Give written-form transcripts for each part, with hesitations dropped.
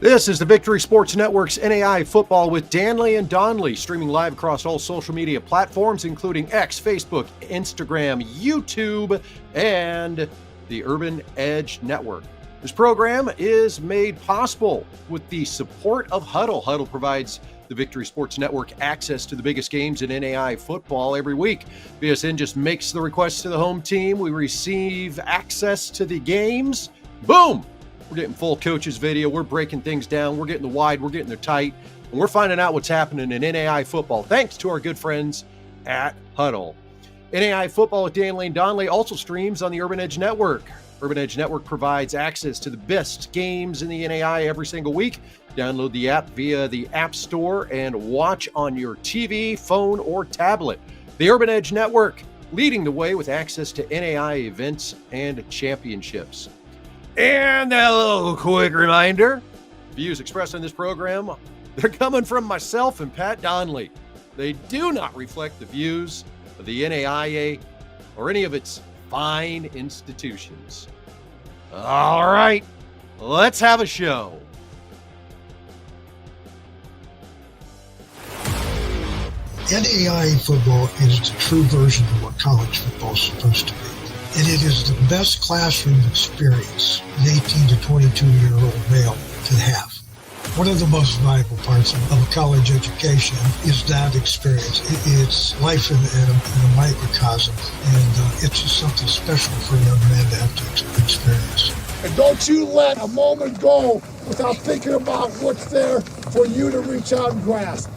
This is the Victory Sports Network's NAIA Football with Dannelly and Donley, streaming live across all social media platforms, including X, Facebook, Instagram, YouTube, and the Urban Edge Network. This program is made possible with the support of Huddle. Huddle provides the Victory Sports Network access to the biggest games in NAIA football every week. VSN just makes the request to the home team. We receive access to the games. Boom! We're getting full coaches video. We're breaking things down. We're getting the wide. We're getting the tight. And we're finding out what's happening in NAIA football, thanks to our good friends at Huddle. NAIA Football with Dannelly and Donley also streams on the Urban Edge Network. Urban Edge Network provides access to the best games in the NAIA every single week. Download the app via the App Store and watch on your TV, phone, or tablet. The Urban Edge Network, leading the way with access to NAIA events and championships. And a little quick reminder, views expressed on this program, they're coming from myself and Pat Donley. They do not reflect the views of the NAIA or any of its fine institutions. All right, let's have a show. NAIA football is the true version of what college football is supposed to be. And it is the best classroom experience an 18 to 22-year-old male can have. One of the most valuable parts of a college education is that experience. It's life in a microcosm, and it's just something special for a young man to have to experience. And don't you let a moment go without thinking about what's there for you to reach out and grasp.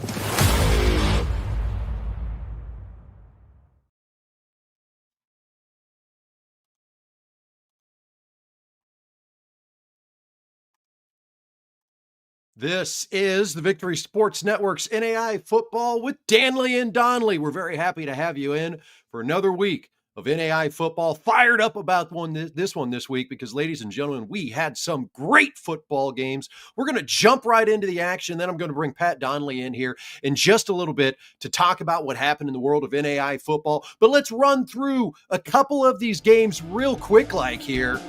This is the Victory Sports Network's NAIA Football with Dannelly and Donley. We're very happy to have you in for another week of NAIA football. Fired up about this one this week because, ladies and gentlemen, we had some great football games. We're going to jump right into the action. Then I'm going to bring Pat Donley in here in just a little bit to talk about what happened in the world of NAIA football. But let's run through a couple of these games real quick like here.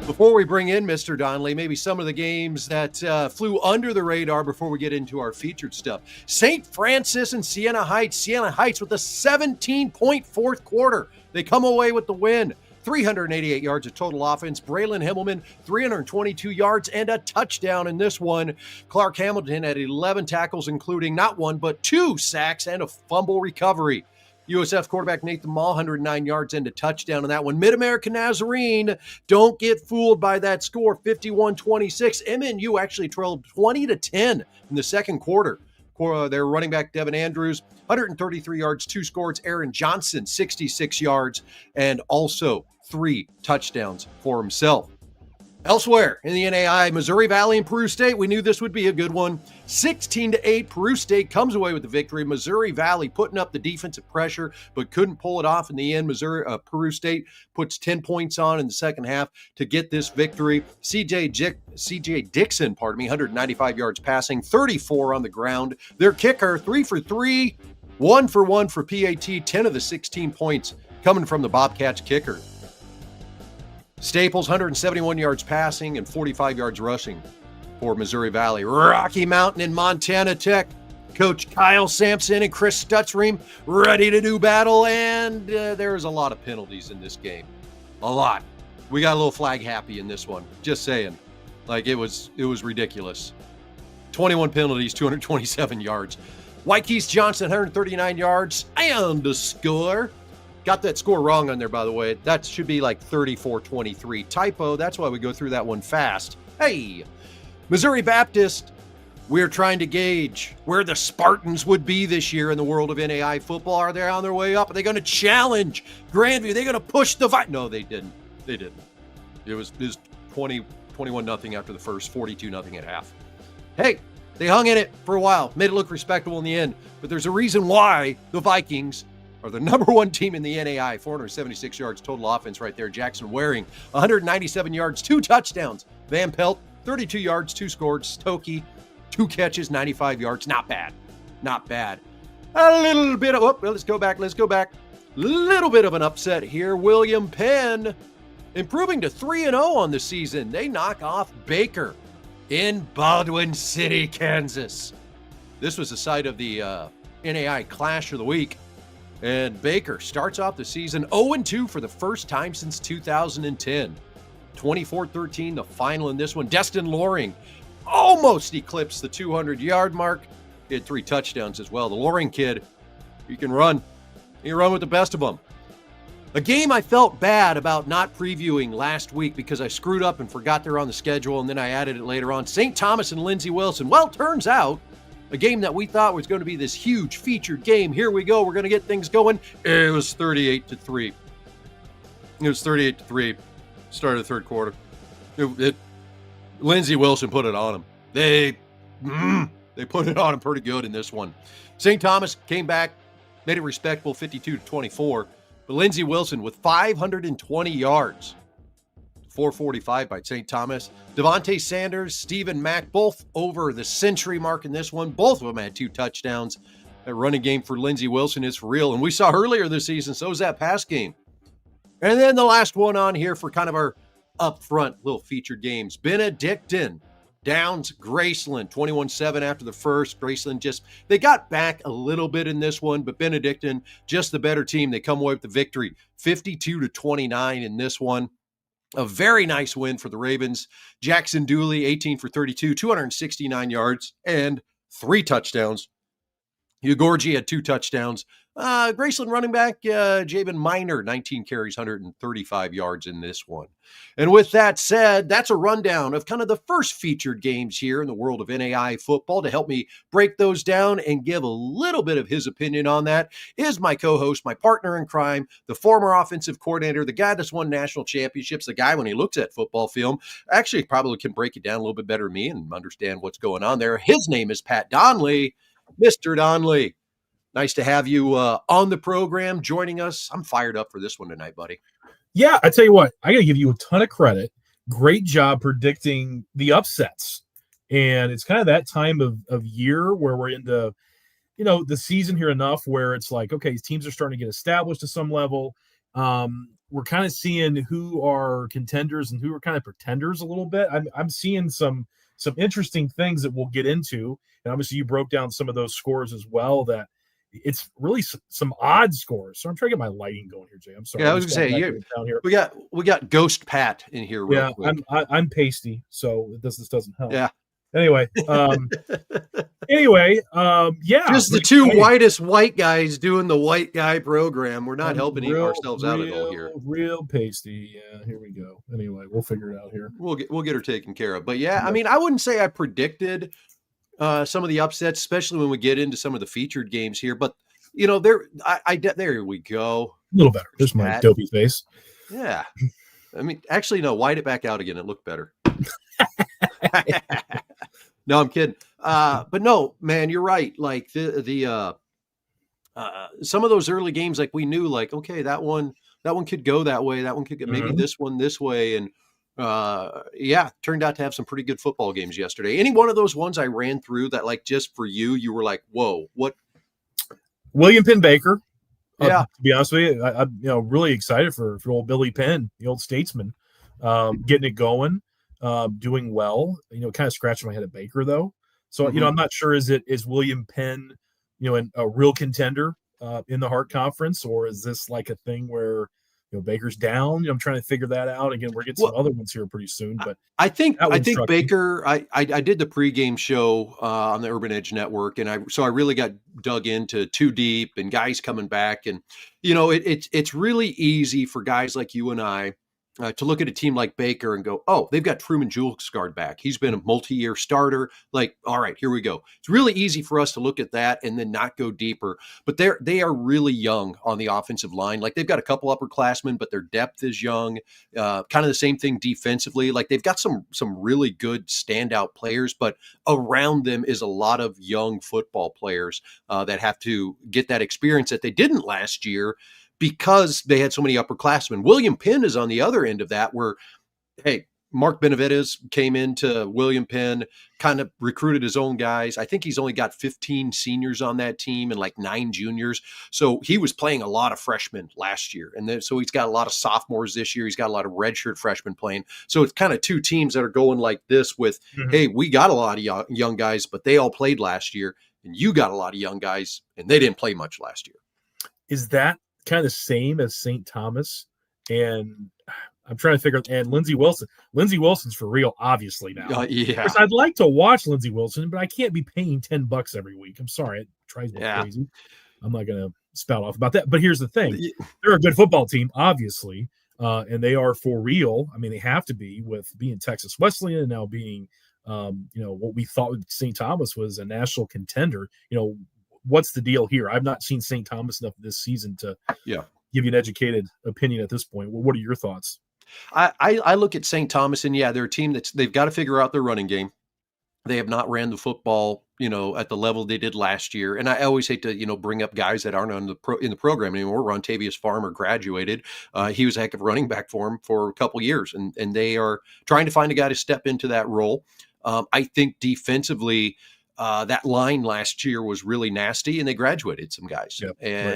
Before we bring in Mr. Donley, maybe some of the games that flew under the radar before we get into our featured stuff. St. Francis and Siena Heights. Siena Heights with a 17-point fourth quarter. They come away with the win. 388 yards of total offense. Braylon Himmelman, 322 yards and a touchdown in this one. Clark Hamilton had 11 tackles, including not one, but 2 sacks and a fumble recovery. USF quarterback Nathan Mall, 109 yards and a touchdown in that one. Mid-American Nazarene, don't get fooled by that score, 51-26. MNU actually trailed 20-10 in the second quarter. Their running back Devin Andrews, 133 yards, 2 scores. Aaron Johnson, 66 yards, and also 3 touchdowns for himself. Elsewhere in the NAIA, Missouri Valley and Peru State, we knew this would be a good one. 16-8, Peru State comes away with the victory. Missouri Valley putting up the defensive pressure, but couldn't pull it off in the end. Peru State puts 10 points on in the second half to get this victory. CJ Dixon, 195 yards passing, 34 on the ground. Their kicker, 3 for 3, 1 for 1 for PAT, 10 of the 16 points coming from the Bobcats kicker. Staples, 171 yards passing and 45 yards rushing for Missouri Valley. Rocky Mountain and Montana Tech. Coach Kyle Sampson and Chris Stutzream ready to do battle, and there's a lot of penalties in this game. A lot. We got a little flag happy in this one. Just saying. Like, it was ridiculous. 21 penalties, 227 yards. Wykees Johnson, 139 yards and a score. Got that score wrong on there, by the way. That should be like 34-23. Typo. That's why we go through that one fast. Hey, Missouri Baptist, we're trying to gauge where the Spartans would be this year in the world of NAIA football. Are they on their way up? Are they going to challenge Grandview? Are they going to push the fight? No, they didn't. They didn't. It was 21-0 after the first, 42-0 at half. Hey, they hung in it for a while. Made it look respectable in the end. But there's a reason why the Vikings are the number one team in the NAIA. 476 yards total offense right there. Jackson Waring, 197 yards, 2 touchdowns. Van Pelt, 32 yards, 2 scores. Toki, 2 catches, 95 yards. Not bad. Not bad. A little bit of, let's go back. Little bit of an upset here. William Penn improving to 3-0 on the season. They knock off Baker. in Baldwin City, Kansas. This was the site of the NAIA Clash of the Week. And Baker starts off the season 0-2 for the first time since 2010. 24-13, the final in this one. Destin Loring almost eclipsed the 200-yard mark. He had 3 touchdowns as well. The Loring kid, he can run. He can run with the best of them. A game I felt bad about not previewing last week because I screwed up and forgot they're on the schedule, and then I added it later on. St. Thomas and Lindsey Wilson. Well, turns out a game that we thought was going to be this huge featured game. Here we go. We're going to get things going. It was 38-3. It was 38-3. Start of the third quarter. Lindsey Wilson put it on him. They put it on him pretty good in this one. St. Thomas came back, made it respectable, 52-24. But Lindsey Wilson with 520 yards. 445 by St. Thomas. Devontae Sanders, Stephen Mack, both over the century mark in this one. Both of them had 2 touchdowns. That running game for Lindsey Wilson is for real. And we saw earlier this season, so is that pass game. And then the last one on here for kind of our upfront little featured games. Benedictine downs Graceland 21-7 after the first. Graceland they got back a little bit in this one, but Benedictine, just the better team. They come away with the victory 52-29 in this one. A very nice win for the Ravens. Jackson Dooley, 18 for 32, 269 yards and 3 touchdowns. Ugorji had 2 touchdowns. Graceland running back, Jabin Minor, 19 carries, 135 yards in this one. And with that said, that's a rundown of kind of the first featured games here in the world of NAIA football. To help me break those down and give a little bit of his opinion on that is my co-host, my partner in crime, the former offensive coordinator, the guy that's won national championships, the guy when he looks at football film, actually probably can break it down a little bit better than me and understand what's going on there. His name is Pat Donley. Mr. Donley, nice to have you on the program, joining us. I'm fired up for this one tonight, buddy. Yeah, I tell you what, I got to give you a ton of credit. Great job predicting the upsets. And it's kind of that time of year where we're into, the season here enough where it's like, okay, teams are starting to get established to some level. We're kind of seeing who are contenders and who are kind of pretenders a little bit. I'm seeing some interesting things that we'll get into. And obviously you broke down some of those scores as well, that it's really some odd scores. So I'm trying to get my lighting going here, Jay. I'm sorry. Yeah, I was going to say, down here. We got Ghost Pat in here real quick. I'm pasty, so this doesn't help. Yeah. Anyway, yeah. Just the 2 whitest white guys doing the white guy program. We're not helping ourselves out at all here. Real pasty. Yeah, here we go. Anyway, we'll figure it out here. We'll get her taken care of. But yeah, I mean, I wouldn't say I predicted some of the upsets, especially when we get into some of the featured games here. But there we go. A little better. There's my dopey face. Yeah. I mean, actually, no. White it back out again. It looked better. No, I'm kidding. But no, man, you're right. Like the some of those early games, like we knew, like, okay, that one could go that way. That one could get maybe this one this way. And turned out to have some pretty good football games yesterday. Any one of those ones I ran through that, like, just for you were like, whoa, what? William Penn Baker. Yeah. To be honest with you, I'm really excited for old Billy Penn, the old statesman, getting it going, doing well. Kind of scratching my head at Baker though. So I'm not sure is William Penn, a real contender in the Hart Conference, or is this like a thing where Baker's down? I'm trying to figure that out. Again, we're getting some other ones here pretty soon. But I think Baker. I did the pregame show on the Urban Edge Network, and I really got dug into Too Deep and guys coming back, and it's really easy for guys like you and I to look at a team like Baker and go, oh, they've got Truman Julesgaard back. He's been a multi-year starter. Like, all right, here we go. It's really easy for us to look at that and then not go deeper. But they are really young on the offensive line. Like, they've got a couple upperclassmen, but their depth is young. Kind of the same thing defensively. Like, they've got some really good standout players, but around them is a lot of young football players that have to get that experience that they didn't last year, because they had so many upperclassmen. William Penn is on the other end of that, where, hey, Mark Benavides came into William Penn, kind of recruited his own guys. I think he's only got 15 seniors on that team and like 9 juniors. So he was playing a lot of freshmen last year. And then, so he's got a lot of sophomores this year. He's got a lot of redshirt freshmen playing. So it's kind of 2 teams that are going like this with, hey, we got a lot of young guys, but they all played last year. And you got a lot of young guys and they didn't play much last year. Is that kind of the same as St. Thomas? And I'm trying to figure out, and Lindsey Wilson. Lindsey Wilson's for real, obviously now. Yeah. I'd like to watch Lindsey Wilson, but I can't be paying $10 every week. I'm sorry, it drives me crazy. I'm not going to spout off about that. But here's the thing: they're a good football team, obviously, and they are for real. I mean, they have to be with being Texas Wesleyan and now being, what we thought St. Thomas was a national contender. What's the deal here? I've not seen St. Thomas enough this season to give you an educated opinion at this point. Well, what are your thoughts? I look at St. Thomas and they're a team they've got to figure out their running game. They have not ran the football, at the level they did last year. And I always hate to, bring up guys that aren't in the program anymore. Rontavious Farmer graduated. He was a heck of a running back for him for a couple years, and they are trying to find a guy to step into that role. I think defensively, that line last year was really nasty, and they graduated some guys.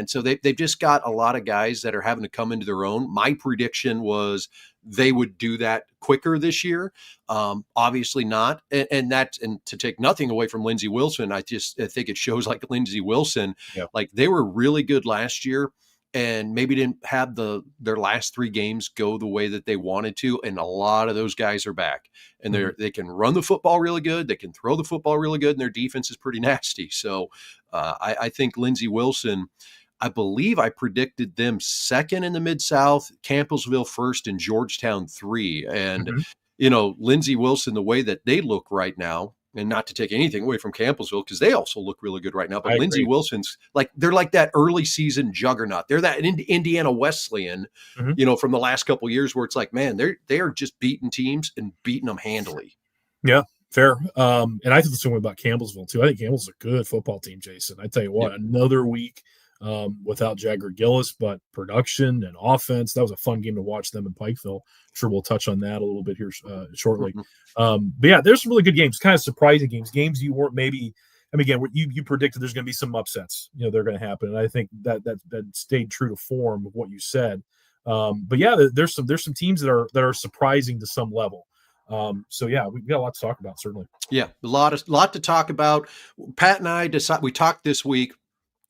So they've just got a lot of guys that are having to come into their own. My prediction was they would do that quicker this year. Obviously not. And to take nothing away from Lindsey Wilson, I think it shows like Lindsey Wilson, like they were really good last year and maybe didn't have their last 3 games go the way that they wanted to. And a lot of those guys are back, and they can run the football really good. They can throw the football really good, and their defense is pretty nasty. So I think Lindsey Wilson, I believe I predicted them 2nd in the Mid-South, Campbellsville 1st, and Georgetown 3. And, Lindsey Wilson, the way that they look right now, and not to take anything away from Campbellsville, because they also look really good right now. But Lindsey Wilson's they're like that early season juggernaut. They're that Indiana Wesleyan, from the last couple of years, where it's like, man, they are just beating teams and beating them handily. Yeah, fair. And I feel the same way about Campbellsville too. I think Campbell's a good football team, Jason. I tell you what, another week without Jagger Gillis, but production and offense. That was a fun game to watch them in Pikeville. I'm sure we'll touch on that a little bit here shortly. But yeah, there's some really good games, kind of surprising games you weren't maybe. I mean, again, you predicted there's going to be some upsets. They're going to happen, and I think that stayed true to form of what you said. But yeah, there's some teams that are surprising to some level. So yeah, we've got a lot to talk about, certainly. Yeah, a lot to talk about. Pat and I we talked this week.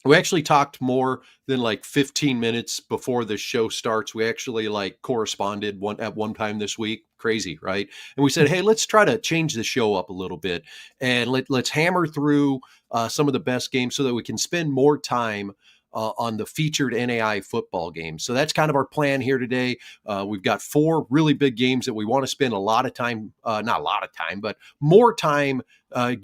We actually talked more than like 15 minutes before the show starts. We actually corresponded at one time this week. Crazy, right? And we said, hey, let's try to change the show up a little bit, and let's hammer through some of the best games so that we can spend more time on the featured NAIA football games. So that's kind of our plan here today. We've got 4 really big games that we want to spend a lot of time, not a lot of time, but more time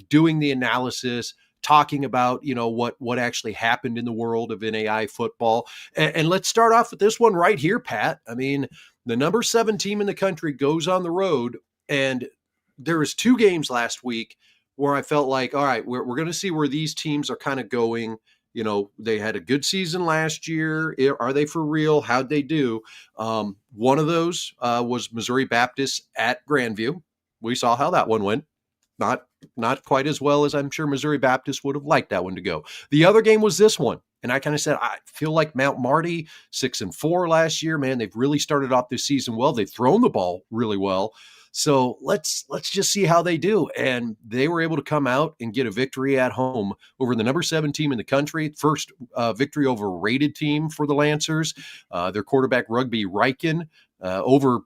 doing the analysis, talking about, what actually happened in the world of NAIA football. And let's start off with this one right here, Pat. I mean, the number 7 team in the country goes on the road, and there was 2 games last week where I felt like, all right, we're going to see where these teams are kind of going. They had a good season last year. Are they for real? How'd they do? One of those was Missouri Baptist at Grandview. We saw how that one went. Not quite as well as I'm sure Missouri Baptist would have liked that one to go. The other game was this one. And I kind of said, I feel like Mount Marty, 6-4 last year, man, they've really started off this season well. They've thrown the ball really well. So let's just see how they do. And they were able to come out and get a victory at home over the number 7 team in the country. First victory over a rated team for the Lancers. Their quarterback, Rugby Riken, over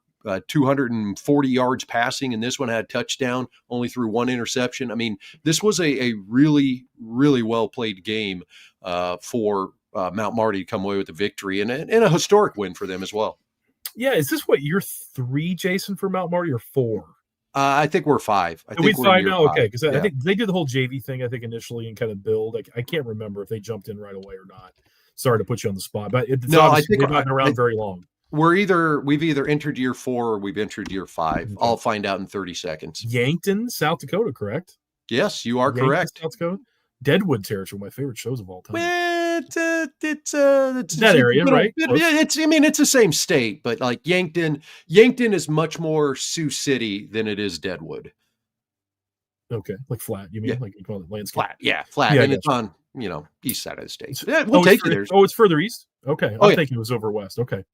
240 yards passing, and this one had a touchdown, only threw 1 interception. I mean, this was a really, really well-played game for Mount Marty to come away with a victory and a historic win for them as well. Yeah, is this year 3, Jason, for Mount Marty, or 4? I think we're 5. I think we're 5 now? Okay, because I think they did the whole JV thing, I think, initially and kind of build. I can't remember if they jumped in right away or not. Sorry to put you on the spot, but they've not been around very long. We've either entered year 4 or we've entered year 5. Okay. I'll find out in 30 seconds. Yankton, South Dakota, correct? Yes, you are correct. South Dakota. Deadwood territory, my favorite shows of all time. it's that area, right? It's the same state, but like Yankton is much more Sioux City than it is Deadwood. Okay, like flat. You mean like you call it landscape? Flat, yeah, and it's on east side of the state. Yeah, we'll take you there. Oh, it's further east. Okay, I'm thinking it was over west. Okay.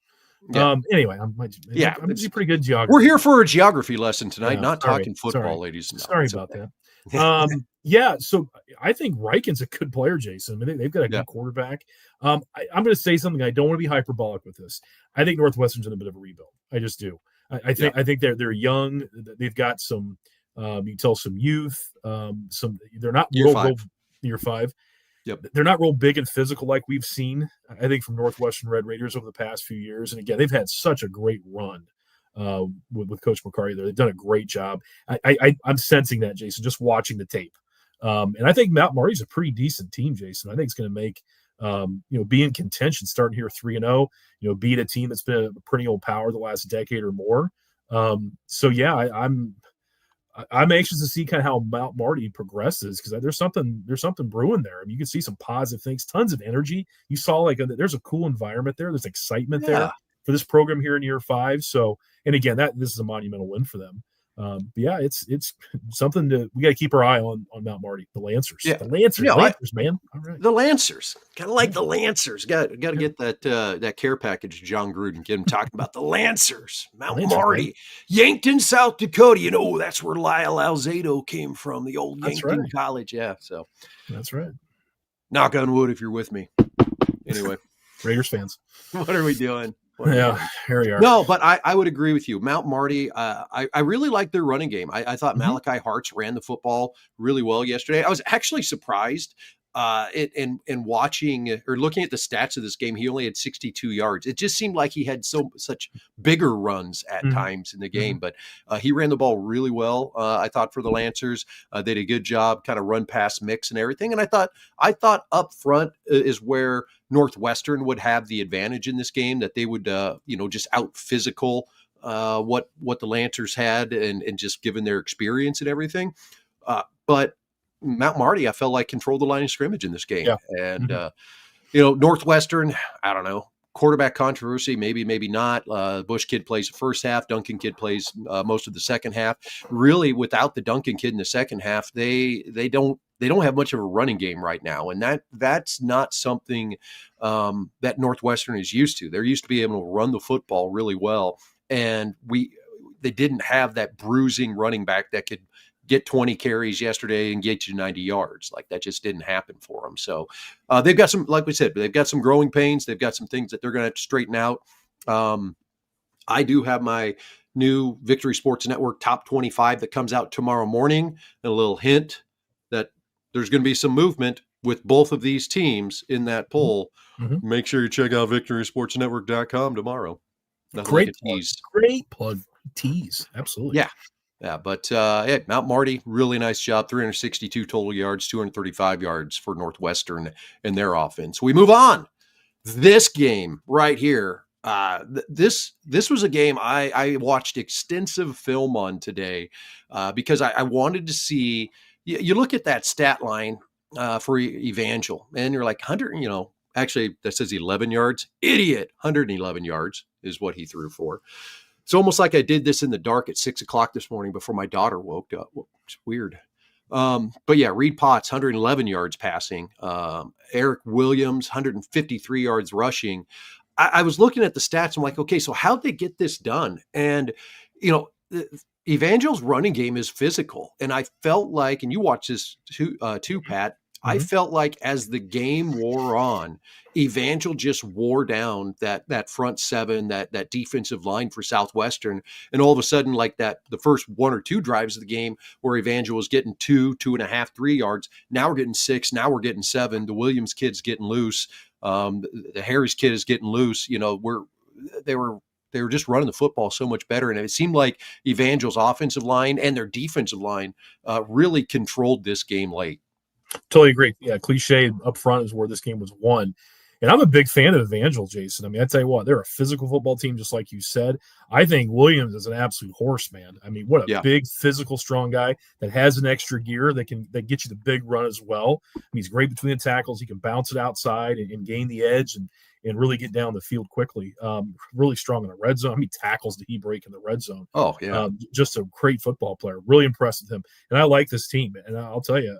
Yeah. Anyway, I'm pretty good geography. We're here for a geography lesson tonight, not talking football, ladies and gentlemen. Sorry about that. Yeah, so I think Reichen's a good player, Jason. I mean, they've got a good quarterback. I'm going to say something. I don't want to be hyperbolic with this. I think Northwestern's in a bit of a rebuild. I just do. I think they're young. They've got some. You can tell some youth. They're not year five. Yep. They're not real big and physical like we've seen, I think, from Northwestern Red Raiders over the past few years. And again, they've had such a great run with Coach McCarty there. They've done a great job. I'm sensing that, Jason, just watching the tape. And I think Mount Marty's a pretty decent team, Jason. I think it's going to make, be in contention starting here 3-0, beat a team that's been a perennial power the last decade or more. I'm anxious to see kind of how Mount Marty progresses because there's something brewing there. I mean, you can see some positive things, tons of energy. You saw there's a cool environment there. There's excitement there for this program here in year 5. So, and again, this is a monumental win for them. It's something we got to keep our eye on Mount Marty. The Lancers, Lancers, man. All right. The Lancers, kind of like the Lancers. Got to get that care package to John Gruden. Get him talking about the Lancers, Mount Marty, man. Yankton, South Dakota. That's where Lyle Alzado came from, the old Yankton College. Yeah, so that's right. Knock on wood if you're with me. Anyway, Raiders fans, what are we doing? Here we are. No, but I would agree with you. Mount Marty, I really like their running game. I thought Malachi Hartz ran the football really well yesterday. I was actually surprised in watching or looking at the stats of this game. He only had 62 yards. It just seemed like he had such bigger runs at times in the game, but he ran the ball really well. I thought for the Lancers, they did a good job, kind of run pass mix and everything. And I thought up front is where Northwestern would have the advantage in this game, that they would, just out physical what the Lancers had and just given their experience and everything. But Mount Marty, I felt like controlled the line of scrimmage in this game. Yeah. And, Northwestern, I don't know, quarterback controversy, maybe not. Bush kid plays the first half. Duncan kid plays most of the second half. Really, without the Duncan kid in the second half, they don't have much of a running game right now. And that's not something that Northwestern is used to. They're used to be able to run the football really well. And they didn't have that bruising running back that could get 20 carries yesterday and get you 90 yards. Like that just didn't happen for them. So they've got some, like we said, they've got some growing pains. They've got some things that they're going to have to straighten out. I do have my new Victory Sports Network top 25 that comes out tomorrow morning. And a little hint that there's going to be some movement with both of these teams in that poll. Mm-hmm. Make sure you check out victorysportsnetwork.com tomorrow. Great plug. Tease. Absolutely. Yeah, but Mount Marty, really nice job. 362 total yards, 235 yards for Northwestern and their offense. We move on. This game right here, this was a game I watched extensive film on today because I wanted to see. You look at that stat line for Evangel, and you're like 100. Actually that says 11 yards. Idiot, 111 yards is what he threw for. It's almost like I did this in the dark at 6:00 this morning before my daughter woke up. It's weird. But yeah, Reed Potts, 111 yards passing. Eric Williams, 153 yards rushing. I was looking at the stats. I'm like, okay, so how'd they get this done? And, Evangel's running game is physical. And I felt like, and you watch this too, Pat, mm-hmm. I felt like as the game wore on, Evangel just wore down that front seven, that defensive line for Southwestern. And all of a sudden, like the first one or two drives of the game where Evangel was getting 2.5, 3 yards. Now we're getting 6. Now we're getting 7. The Williams kid's getting loose. The Harris kid is getting loose. They were just running the football so much better. And it seemed like Evangel's offensive line and their defensive line really controlled this game late. Totally agree. Yeah, cliche up front is where this game was won. And I'm a big fan of Evangel, Jason. I mean, I tell you what, they're a physical football team, just like you said. I think Williams is an absolute horse, man. I mean, what a big, physical, strong guy that has an extra gear that get you the big run as well. I mean, he's great between the tackles. He can bounce it outside and gain the edge and really get down the field quickly. Really strong in the red zone. How many tackles did he break in the red zone? Oh, yeah. Just a great football player. Really impressed with him. And I like this team. And I'll tell you,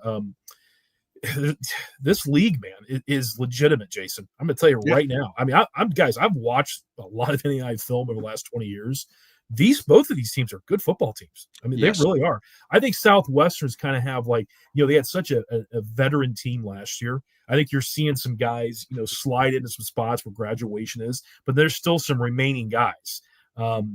this league, man, is legitimate, Jason. I'm going to tell you right now. I mean, I've watched a lot of NAIA film over the last 20 years. Both of these teams are good football teams. I mean, they really are. I think Southwestern's kind of have they had such a veteran team last year. I think you're seeing some guys, slide into some spots where graduation is, but there's still some remaining guys. Of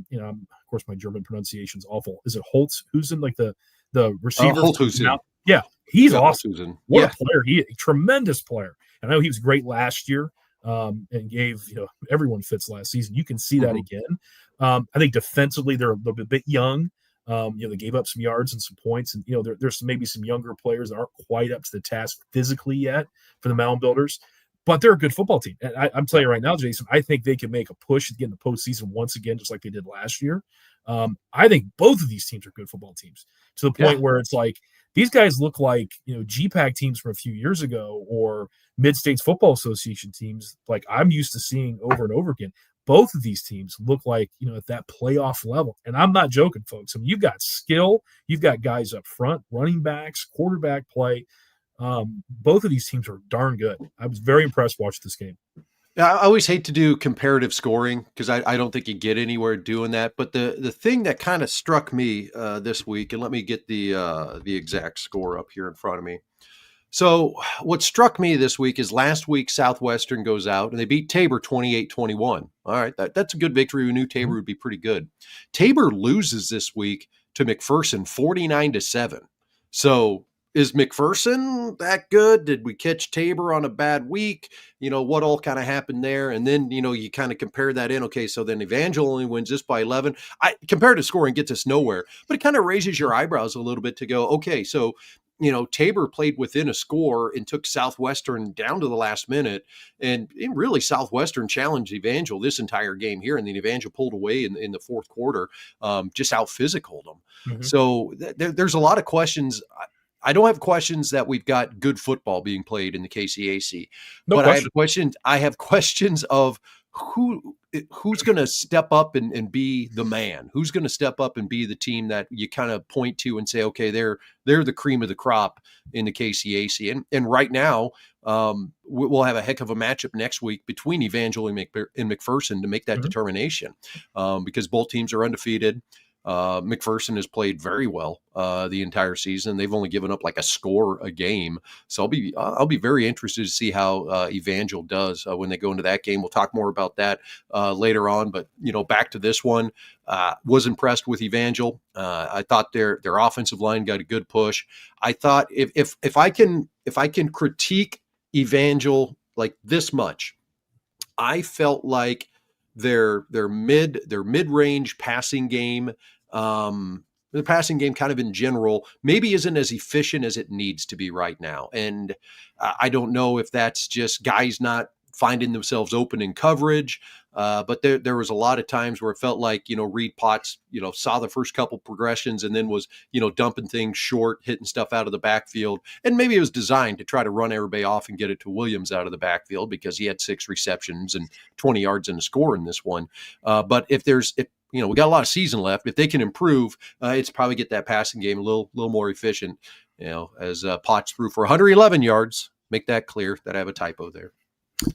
course, my German pronunciation is awful. Is it Holtz? Who's in the receiver? Holthusen. Yeah, he's awesome. What a player! A tremendous player. And I know he was great last year, and gave everyone fits last season. You can see that again. I think defensively they're a bit young. They gave up some yards and some points, and there's maybe some younger players that aren't quite up to the task physically yet for the Mound Builders, but they're a good football team. And I'm telling you right now, Jason, I think they can make a push to get in the postseason once again, just like they did last year. I think both of these teams are good football teams to the point where it's like these guys look like GPAC teams from a few years ago or Mid-States Football Association teams like I'm used to seeing over and over again. Both of these teams look like, at that playoff level. And I'm not joking, folks. I mean, you've got skill. You've got guys up front, running backs, quarterback play. Both of these teams are darn good. I was very impressed watching this game. Yeah, I always hate to do comparative scoring because I don't think you get anywhere doing that. But the thing that kind of struck me this week, and let me get the exact score up here in front of me. So what struck me this week is last week Southwestern goes out and they beat Tabor 28-21. All right, that's a good victory. We knew Tabor would be pretty good. Tabor loses this week to McPherson 49-7. So is McPherson that good? Did we catch Tabor on a bad week? What all kind of happened there? And then, you kind of compare that in. Okay, so then Evangel only wins this by 11. Comparative scoring gets us nowhere, but it kind of raises your eyebrows a little bit to go, okay, so Tabor played within a score and took Southwestern down to the last minute. And really, Southwestern challenged Evangel this entire game here. And then Evangel pulled away in the fourth quarter, just out physicaled them. Mm-hmm. So there's a lot of questions. I don't have questions that we've got good football being played in the KCAC. But I have questions of who's going to step up and be the man? Who's going to step up and be the team that you kind of point to and say, okay, they're the cream of the crop in the KCAC. And right now, we'll have a heck of a matchup next week between Evangel and McPherson to make that determination because both teams are undefeated. McPherson has played very well the entire season. They've only given up like a score a game. So I'll be very interested to see how Evangel does when they go into that game. We'll talk more about that later on. But back to this one, was impressed with Evangel. I thought their offensive line got a good push. I thought if I can critique Evangel like this much, I felt like their mid-range passing game, the passing game kind of in general, maybe isn't as efficient as it needs to be right now. And I don't know if that's just guys not finding themselves open in coverage. But there was a lot of times where it felt like, Reed Potts, saw the first couple progressions and then was, dumping things short, hitting stuff out of the backfield. And maybe it was designed to try to run everybody off and get it to Williams out of the backfield because he had 6 receptions and 20 yards and a score in this one. But if we got a lot of season left, if they can improve, it's probably get that passing game a little more efficient, as Potts threw for 111 yards. Make that clear that I have a typo there.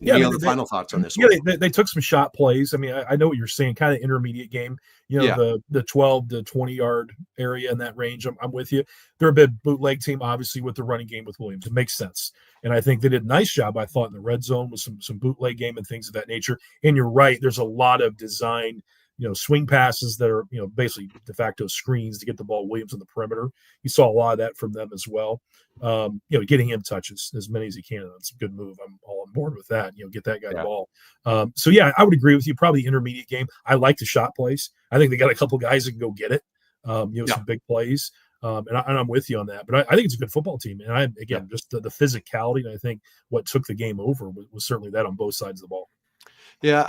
Any other final thoughts on this one? They took some shot plays. I mean, I know what you're saying, kind of intermediate game, the 12 to 20 yard area in that range. I'm with you. They're a bit bootleg team, obviously, with the running game with Williams. It makes sense. And I think they did a nice job, I thought, in the red zone with some bootleg game and things of that nature. And you're right. There's a lot of design, swing passes that are, basically de facto screens to get the ball Williams on the perimeter. You saw a lot of that from them as well. Getting him touches as many as he can. That's a good move. I'm all on board with that. Get that guy the ball. So yeah, I would agree with you. Probably intermediate game. I like the shot plays. I think they got a couple guys that can go get it. Some big plays. And I'm with you on that. But I think it's a good football team. And just the physicality. And I think what took the game over was certainly that on both sides of the ball. Yeah,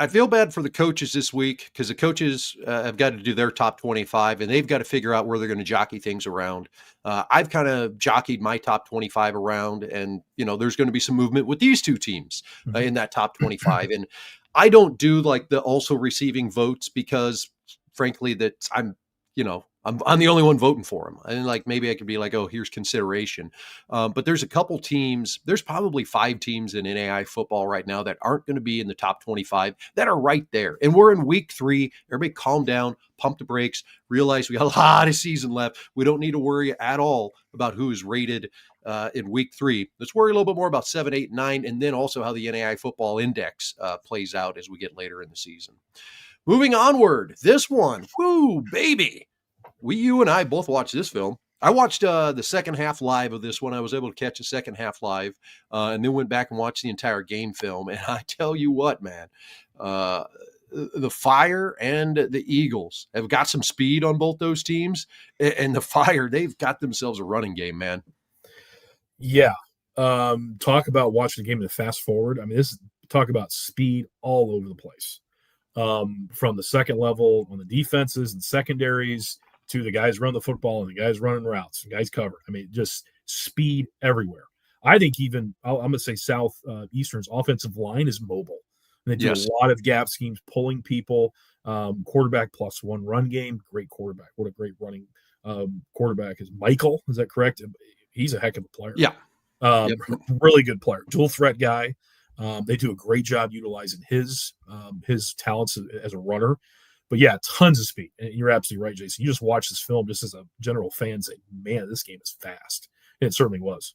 I feel bad for the coaches this week because the coaches have got to do their top 25 and they've got to figure out where they're going to jockey things around. I've kind of jockeyed my top 25 around, and there's going to be some movement with these two teams in that top 25. And I don't do like the also receiving votes because, frankly, that I'm the only one voting for him. And like, maybe I could be like, oh, here's consideration. But there's a couple teams, there's probably 5 teams in NAIA football right now that aren't going to be in the top 25 that are right there. And we're in week 3. Everybody calm down, pump the brakes, realize we got a lot of season left. We don't need to worry at all about who is rated in week 3. Let's worry a little bit more about 7, 8, 9, and then also how the NAIA football index plays out as we get later in the season. Moving onward, this one, whoo, baby. You and I both watched this film. I watched the second half live of this one. I was able to catch the second half live and then went back and watched the entire game film. And I tell you what, man, the Fire and the Eagles have got some speed on both those teams. And the Fire, they've got themselves a running game, man. Yeah. Talk about watching the game and fast forward. I mean, talk about speed all over the place. From the second level on the defenses and secondaries to the guys run the football and the guys running routes, the guys cover. I mean, just speed everywhere. I think even I'm going to say Southeastern's offensive line is mobile. And they do a lot of gap schemes, pulling people, quarterback +1 run game. Great quarterback. What a great running quarterback is Michael. Is that correct? He's a heck of a player. Yeah. Really good player. Dual threat guy. They do a great job utilizing his talents as a runner. But yeah, tons of speed. And you're absolutely right, Jason. You just watch this film just as a general fan say, man, this game is fast. And it certainly was.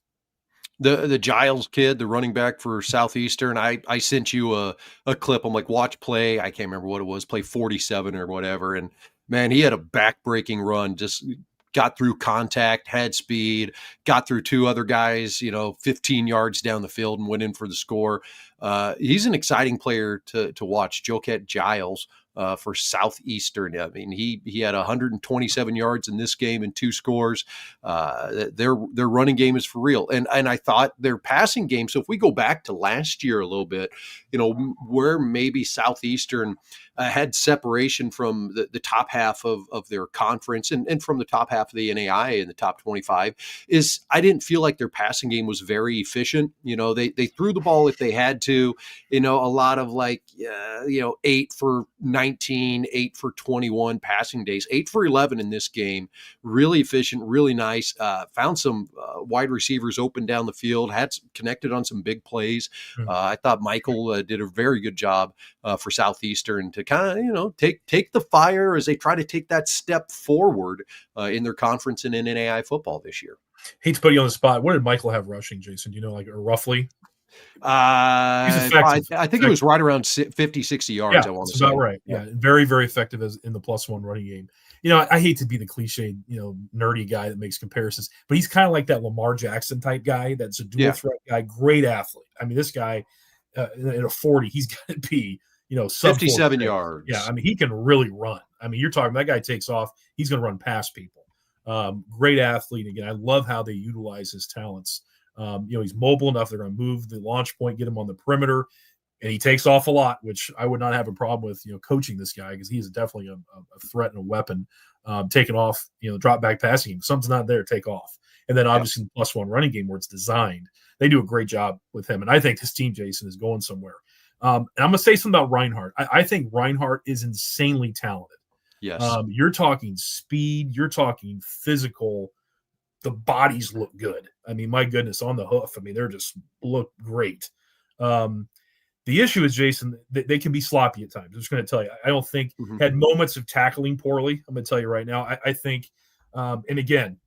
The Giles kid, the running back for Southeastern, I sent you a clip. I'm like, watch play. I can't remember what it was, play 47 or whatever. And man, he had a back-breaking run, just got through contact, had speed, got through 2 other guys, 15 yards down the field and went in for the score. He's an exciting player to watch, Joket Giles. For Southeastern. I mean, he had 127 yards in this game and 2 scores. Their running game is for real. And I thought their passing game, so if we go back to last year a little bit, where maybe Southeastern had separation from the top half of their conference and from the top half of the NAIA in the top 25 is I didn't feel like their passing game was very efficient. They threw the ball if they had to, a lot of 8 for 19, 8 for 21 passing days, 8 for 11 in this game. Really efficient, really nice. Found some wide receivers open down the field, connected on some big plays. I thought Michael did a very good job for Southeastern to kind of, take the Fire as they try to take that step forward in their conference and in NAIA football this year. Hate to put you on the spot. What did Michael have rushing, Jason? Do you know, or roughly? I think it was right around 50, 60 yards. Yeah, I want to that's say. about right. Yeah. Very, very effective in the +1 running game. I hate to be the cliched, nerdy guy that makes comparisons, but he's kind of like that Lamar Jackson type guy. That's a dual threat guy, great athlete. I mean, this guy in a 40, he's going to be, sub 57 yards. Yeah, I mean, he can really run. I mean, you're talking that guy takes off, he's going to run past people. Great athlete. Again, I love how they utilize his talents. He's mobile enough. They're going to move the launch point, get him on the perimeter, and he takes off a lot, which I would not have a problem with, coaching this guy because he's definitely a threat and a weapon. Taking off, drop back passing game. If something's not there, take off. And then obviously the +1 running game where it's designed, they do a great job with him. And I think this team, Jason, is going somewhere. And I'm going to say something about Reinhardt. I think Reinhardt is insanely talented. Yes. You're talking speed. You're talking physical. The bodies look good. I mean, my goodness, on the hoof. I mean, they're just look great. The issue is, Jason, they can be sloppy at times. I'm just going to tell you. I don't think had moments of tackling poorly. I'm going to tell you right now. I think, and again,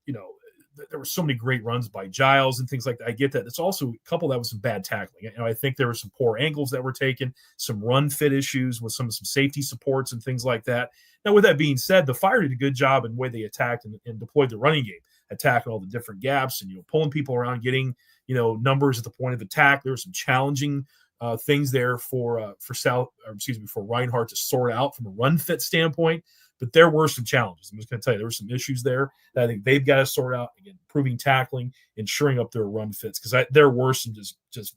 there were so many great runs by Giles and things like that. I get that. It's also a couple that was some bad tackling. I think there were some poor angles that were taken, some run fit issues with some safety supports and things like that. Now, with that being said, the Fire did a good job in the way they attacked and deployed the running game, attacking all the different gaps and pulling people around, getting numbers at the point of attack. There were some challenging things there for Reinhardt to sort out from a run fit standpoint. but there were some challenges. I'm just going to tell you, there were some issues there that I think they've got to sort out. Again, improving tackling and shoring up their run fits, because there were some just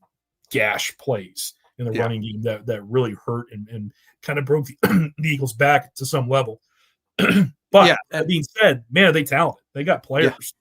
gash plays in the running game that really hurt and kind of broke the Eagles back to some level. But that being said, man, they talented. They got players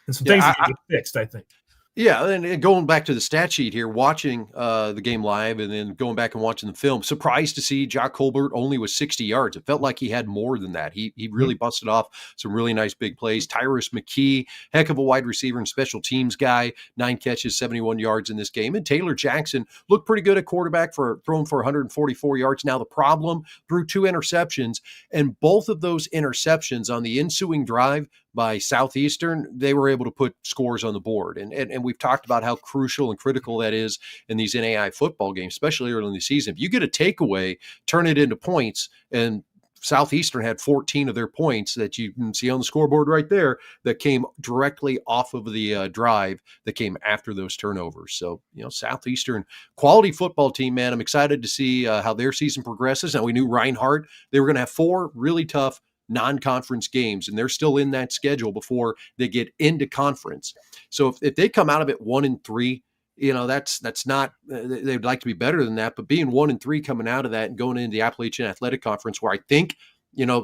and some things that can get fixed, I think. Yeah, and going back to the stat sheet here, watching the game live and then going back and watching the film, surprised to see Jock Colbert only was 60 yards. It felt like he had more than that. He really busted off some really nice big plays. Tyrus McKee, heck of a wide receiver and special teams guy, 9 catches, 71 yards in this game. And Taylor Jackson looked pretty good at quarterback for throwing for 144 yards. Now the problem, threw 2 interceptions, and both of those interceptions on the ensuing drive by Southeastern, they were able to put scores on the board. And we've talked about how crucial and critical that is in these NAIA football games, especially early in the season. If you get a takeaway, turn it into points, and Southeastern had 14 of their points that you can see on the scoreboard right there that came directly off of the drive that came after those turnovers. So, Southeastern, quality football team, man. I'm excited to see how their season progresses. Now, we knew Reinhardt, they were going to have 4 really tough non-conference games, and they're still in that schedule before they get into conference. So if they come out of it 1-3, that's not, they'd like to be better than that, but being 1-3 coming out of that and going into the Appalachian Athletic Conference, where I think,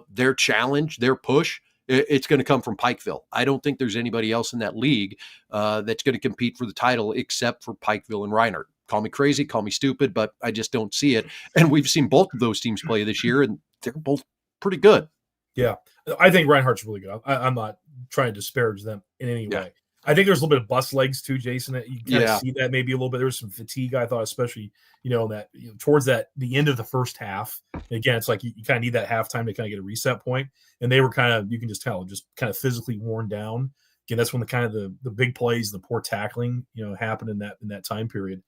their challenge, their push, it's going to come from Pikeville. I don't think there's anybody else in that league that's going to compete for the title except for Pikeville and Reinhardt. Call me crazy, call me stupid, but I just don't see it. And we've seen both of those teams play this year, and they're both pretty good. Yeah, I think Reinhardt's really good. I'm not trying to disparage them in any way. I think there's a little bit of bust legs too, Jason. That you kind of see that maybe a little bit. There was some fatigue, I thought, especially towards the end of the first half. And again, it's like you kind of need that halftime to kind of get a reset point. And they were you can just tell, just kind of physically worn down. Again, that's when the big plays, the poor tackling, happened in that time period.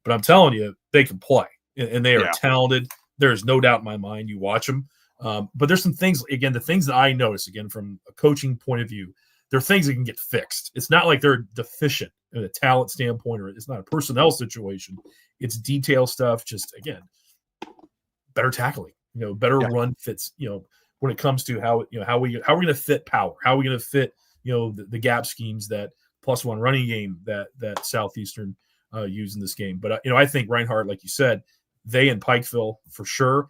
But I'm telling you, they can play, and they are talented. There is no doubt in my mind. You watch them. But there's some things, again, the things that I notice, again, from a coaching point of view, there are things that can get fixed. It's not like they're deficient in a talent standpoint, or it's not a personnel situation. It's detail stuff. Just, again, better tackling, better run fits, when it comes to how we're going to fit power, how are we going to fit, the gap schemes, that +1 running game that Southeastern used in this game. But, I think Reinhardt, like you said, they and Pikeville for sure.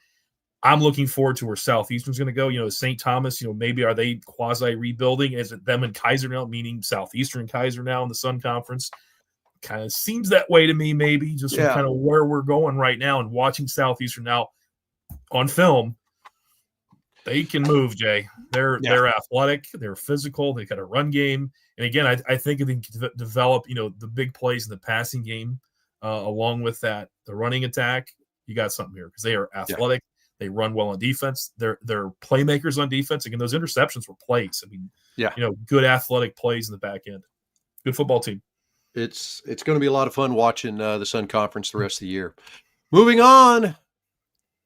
I'm looking forward to where Southeastern's going to go. St. Thomas, maybe are they quasi rebuilding? Is it them and Kaiser now, meaning Southeastern and Kaiser now in the Sun Conference? Kind of seems that way to me, maybe, just from kind of where we're going right now and watching Southeastern now on film. They can move, Jay. They're athletic, they're physical, they got a run game. And again, I think if they can develop, the big plays in the passing game, along with that, the running attack, you got something here, because they are athletic. They run well on defense. They're playmakers on defense. Again, those interceptions were plays. I mean, good athletic plays in the back end. Good football team. It's going to be a lot of fun watching the Sun Conference the rest of the year. Moving on,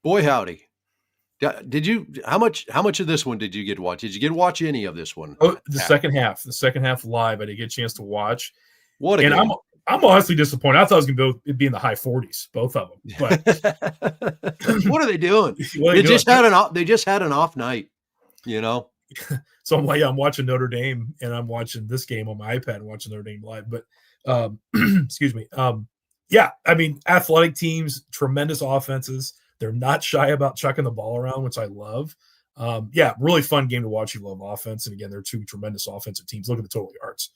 boy howdy. Did you how much of this one did you get to watch? Did you get to watch any of this one? Oh, the second half live. I didn't get a chance to watch. What a game. I'm honestly disappointed. I thought it was going to be in the high 40s, both of them. But what are they doing? They just had an off night, So I'm watching Notre Dame, and I'm watching this game on my iPad and watching Notre Dame live. But excuse me. I mean, athletic teams, tremendous offenses. They're not shy about chucking the ball around, which I love. Really fun game to watch. You love offense, and again, they're 2 tremendous offensive teams. Look at the total yards,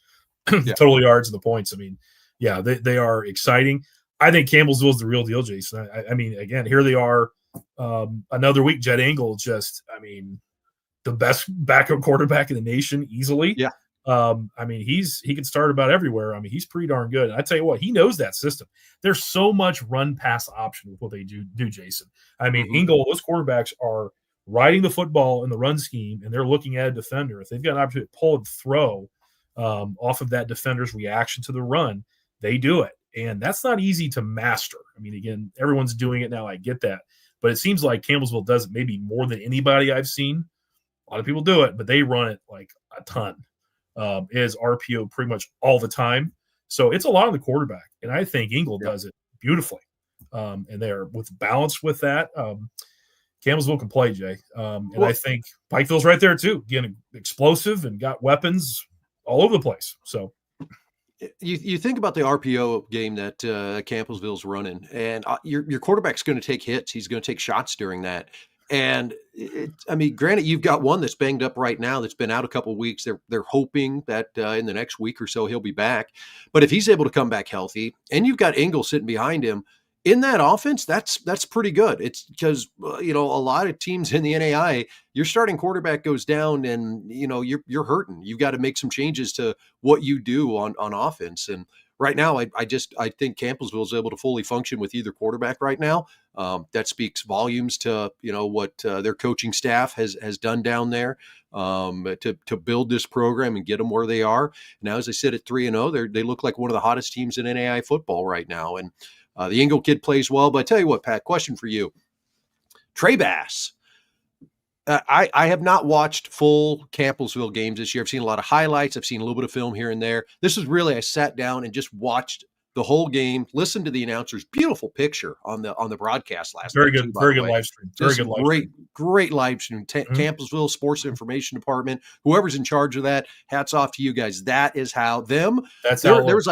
total yards and the points. I mean. Yeah, they are exciting. I think Campbellsville is the real deal, Jason. I mean, again, here they are, another week. Jed Engel, the best backup quarterback in the nation, easily. Yeah. I mean, he can start about everywhere. I mean, he's pretty darn good. And I tell you what, he knows that system. There's so much run pass option with what they do, Jason. I mean, Engel, those quarterbacks are riding the football in the run scheme, and they're looking at a defender. If they've got an opportunity to pull and throw off of that defender's reaction to the run, they do it. And that's not easy to master. I mean, again, everyone's doing it now. I get that. But it seems like Campbellsville does it maybe more than anybody I've seen. A lot of people do it, but they run it like a ton. It is RPO pretty much all the time. So it's a lot on the quarterback. And I think Engel does it beautifully. And they're with balance with that. Campbellsville can play, Jay. And I think Pikeville's right there too. Again, explosive and got weapons all over the place. So you think about the RPO game that Campbellsville's running, and your quarterback's going to take hits. He's going to take shots during that. And I mean, granted, you've got one that's banged up right now that's been out a couple of weeks. They're hoping that in the next week or so he'll be back. But if he's able to come back healthy, and you've got Evangel sitting behind him in that offense, that's pretty good. It's because a lot of teams in the NAIA, your starting quarterback goes down, and you're hurting. You've got to make some changes to what you do on offense. And right now, I think Campbellsville is able to fully function with either quarterback right now. That speaks volumes to what their coaching staff has done down there to build this program and get them where they are. Now, as I said, at 3-0, they look like one of the hottest teams in NAIA football right now. And the Evangel kid plays well. But I tell you what, Pat, question for you: Trey Bass. I have not watched full Campbellsville games this year. I've seen a lot of highlights. I've seen a little bit of film here and there. This is really, I sat down and just watched the whole game, listened to the announcers. Beautiful picture on the broadcast last night. Very good live stream. Very good live stream. Great live stream. Campbellsville Sports Information Department, whoever's in charge of that, hats off to you guys. That is how them. That's how there's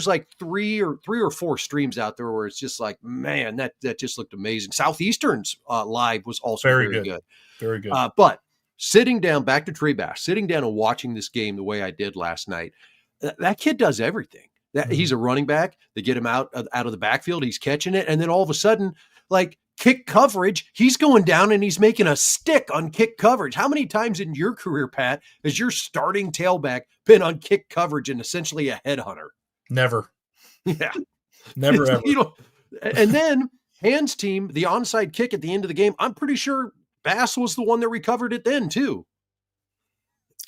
like three or four streams out there where it's just like, man, that just looked amazing. Southeastern's live was also very good. Very good. But sitting down, back to Trey Bass, sitting down and watching this game the way I did last night, that kid does everything. He's a running back. They get him out of the backfield. He's catching it. And then all of a sudden, like kick coverage, he's going down and he's making a stick on kick coverage. How many times in your career, Pat, has your starting tailback been on kick coverage and essentially a headhunter? Never. Yeah. Never ever. And then Hans team, the onside kick at the end of the game, I'm pretty sure Bass was the one that recovered it then too.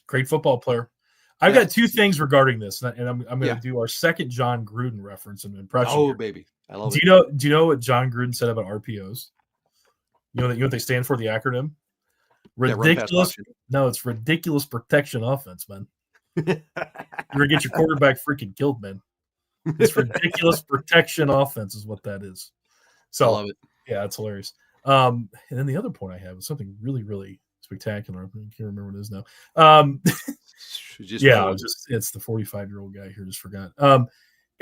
Great football player. I've got two things regarding this, and I'm going to do our second John Gruden reference and impression. Oh, here. baby. I love it. Do you know what John Gruden said about RPOs? You know what they stand for, the acronym? Ridiculous. No, it's ridiculous protection offense, man. You're going to get your quarterback freaking killed, man. It's ridiculous protection offense is what that is. So, I love it. Yeah, it's hilarious. And then the other point I have is something really, really spectacular. I can't remember what it is now. It's the 45-year-old guy here. Just forgot.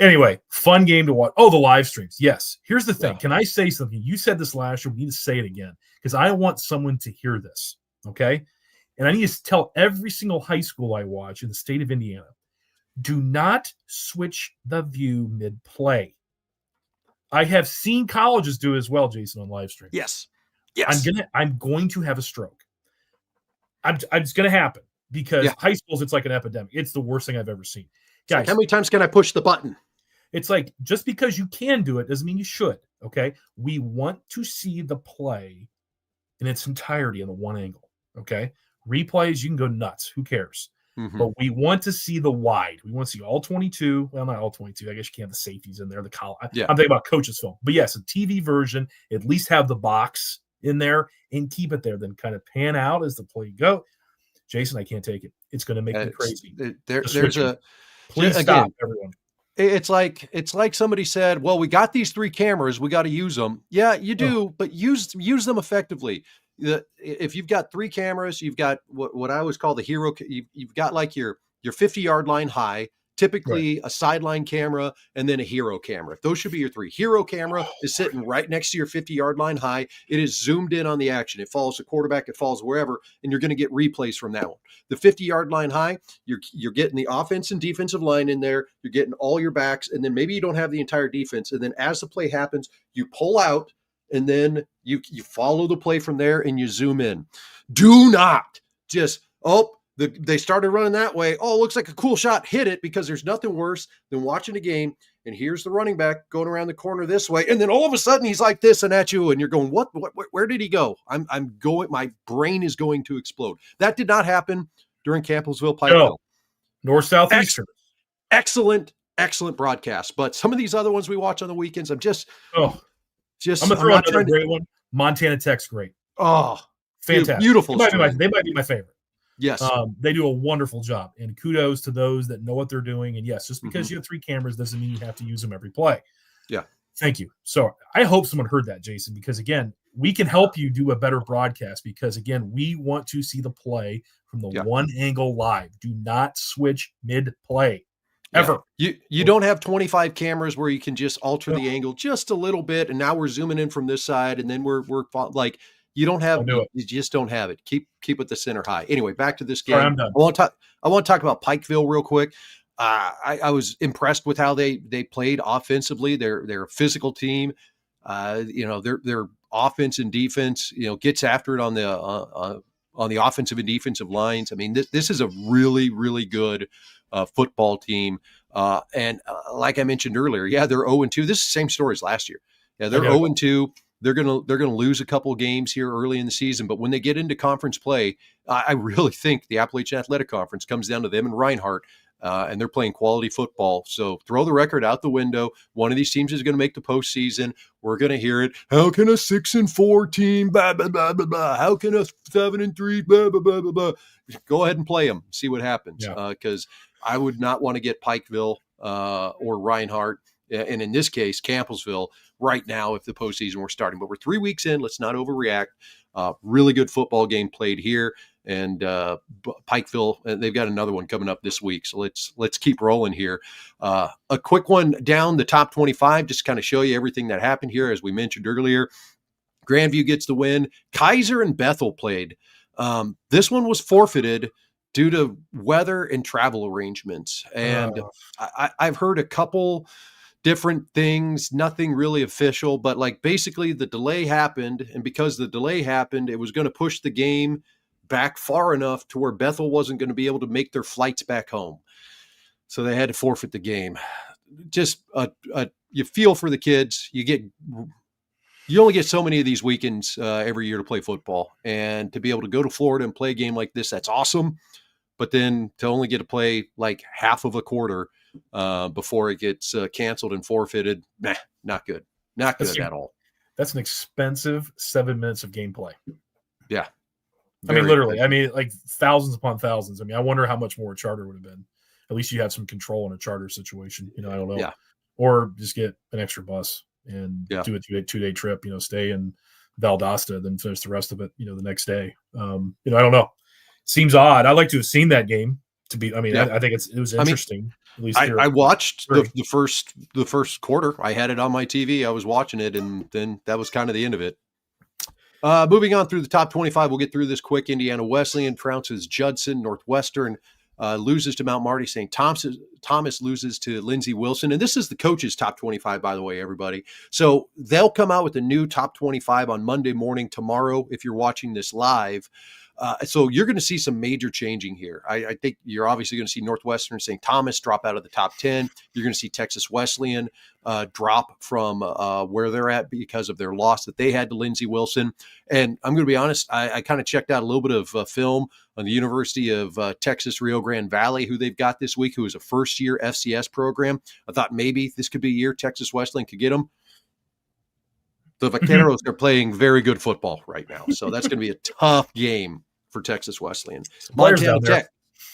Anyway, fun game to watch. Oh, the live streams. Yes. Here's the thing. Yeah. Can I say something? You said this last year. We need to say it again because I want someone to hear this. Okay. And I need to tell every single high school I watch in the state of Indiana, do not switch the view mid-play. I have seen colleges do it as well, Jason, on live stream. Yes. I'm going to have a stroke. It's going to happen because high schools, it's like an epidemic. It's the worst thing I've ever seen. Guys, like, how many times can I push the button? It's like, just because you can do it doesn't mean you should. Okay. We want to see the play in its entirety on the one angle. Okay. Replays, you can go nuts. Who cares? Mm-hmm. But we want to see the wide. We want to see all 22. Well, not all 22. I guess you can't have the safeties in there. I'm thinking about coach's film. But yes, a TV version, at least have the box in there and keep it there. Then kind of pan out as the play go. Jason, I can't take it. It's going to make me crazy. Please stop, everyone. It's like somebody said, well, we got these 3 cameras. We got to use them. Yeah, you do, but use them effectively. If you've got 3 cameras, you've got what I always call the hero. You've got like your 50-yard line high, typically a sideline camera, and then a hero camera. Those should be your 3. Hero camera is sitting right next to your 50-yard line high. It is zoomed in on the action. It follows the quarterback. It follows wherever, and you're going to get replays from that one. The 50-yard line high, you're getting the offense and defensive line in there. You're getting all your backs, and then maybe you don't have the entire defense. And then as the play happens, you pull out, and then you follow the play from there and you zoom in. Do not just, they started running that way. Oh, looks like a cool shot. Hit it, because there's nothing worse than watching a game and here's the running back going around the corner this way. And then all of a sudden he's like this and at you and you're going, what, where did he go? I'm going, my brain is going to explode. That did not happen during Campbellsville, Pikeville. No. Nor Southeastern. Excellent broadcast. But some of these other ones we watch on the weekends, I'm going to throw another great one. Montana Tech's great. Oh, fantastic. Beautiful. They might be my favorite. Yes. They do a wonderful job. And kudos to those that know what they're doing. And yes, just because you have 3 cameras doesn't mean you have to use them every play. Yeah. Thank you. So I hope someone heard that, Jason, because again, we can help you do a better broadcast because, again, we want to see the play from the one angle live. Do not switch mid-play. Ever. You don't have 25 cameras where you can just alter the angle just a little bit, and now we're zooming in from this side, and then we're like you don't have you just don't have it. Keep it the center high. Anyway, back to this game. Sorry, I'm done. I want to talk about Pikeville real quick. I was impressed with how they played offensively. They're a physical team. Their offense and defense, gets after it on the offensive and defensive lines. I mean, this is a really, really good football team. And like I mentioned earlier, they're 0-2. This is the same story as last year. Yeah, they're 0-2. They're gonna lose a couple of games here early in the season, but when they get into conference play, I really think the Appalachian Athletic Conference comes down to them and Reinhardt. And they're playing quality football. So throw the record out the window. One of these teams is going to make the postseason. We're going to hear it. How can a 6-4 team? Blah, blah, blah, blah, blah. How can a 7-3? Blah, blah, blah, blah, blah. Go ahead and play them. See what happens. Because I would not want to get Pikeville or Reinhardt, and in this case, Campbellsville, right now if the postseason were starting. But we're 3 weeks in. Let's not overreact. Really good football game played here. And Pikeville, they've got another one coming up this week. So let's keep rolling here. A quick one down the top 25, just to kind of show you everything that happened here. As we mentioned earlier, Grandview gets the win. Kaiser and Bethel played. This one was forfeited due to weather and travel arrangements. And I've heard a couple different things, nothing really official, but like basically the delay happened. And because the delay happened, it was going to push the game back far enough to where Bethel wasn't going to be able to make their flights back home. So they had to forfeit the game. Just you feel for the kids. You only get so many of these weekends every year to play football, and to be able to go to Florida and play a game like this, that's awesome. But then to only get to play like half of a quarter before it gets canceled and forfeited, not good. Not good at all. That's an expensive 7 minutes of gameplay. Yeah. Literally. Like thousands upon thousands. I wonder how much more a charter would have been. At least you have some control in a charter situation. I don't know. Yeah. Or just get an extra bus and do a two-day trip, stay in Valdosta, then finish the rest of it, the next day. I don't know. Seems odd. I'd like to have seen that game to be, I think it was interesting. At least I watched the first quarter. I had it on my TV. I was watching it, and then that was kind of the end of it. Moving on through the top 25, we'll get through this quick. Indiana Wesleyan trounces Judson. Northwestern loses to Mount Marty. St. Thomas loses to Lindsey Wilson. And this is the coaches' top 25, by the way, everybody. So they'll come out with a new top 25 on Monday morning tomorrow if you're watching this live. So you're going to see some major changing here. I think you're obviously going to see Northwestern, St. Thomas drop out of the top 10. You're going to see Texas Wesleyan drop from where they're at because of their loss that they had to Lindsey Wilson. And I'm going to be honest, I kind of checked out a little bit of film on the University of Texas Rio Grande Valley, who they've got this week, who is a first-year FCS program. I thought maybe this could be a year Texas Wesleyan could get them. The Vaqueros are playing very good football right now. So that's going to be a tough game for Texas Wesleyan. Montana Tech.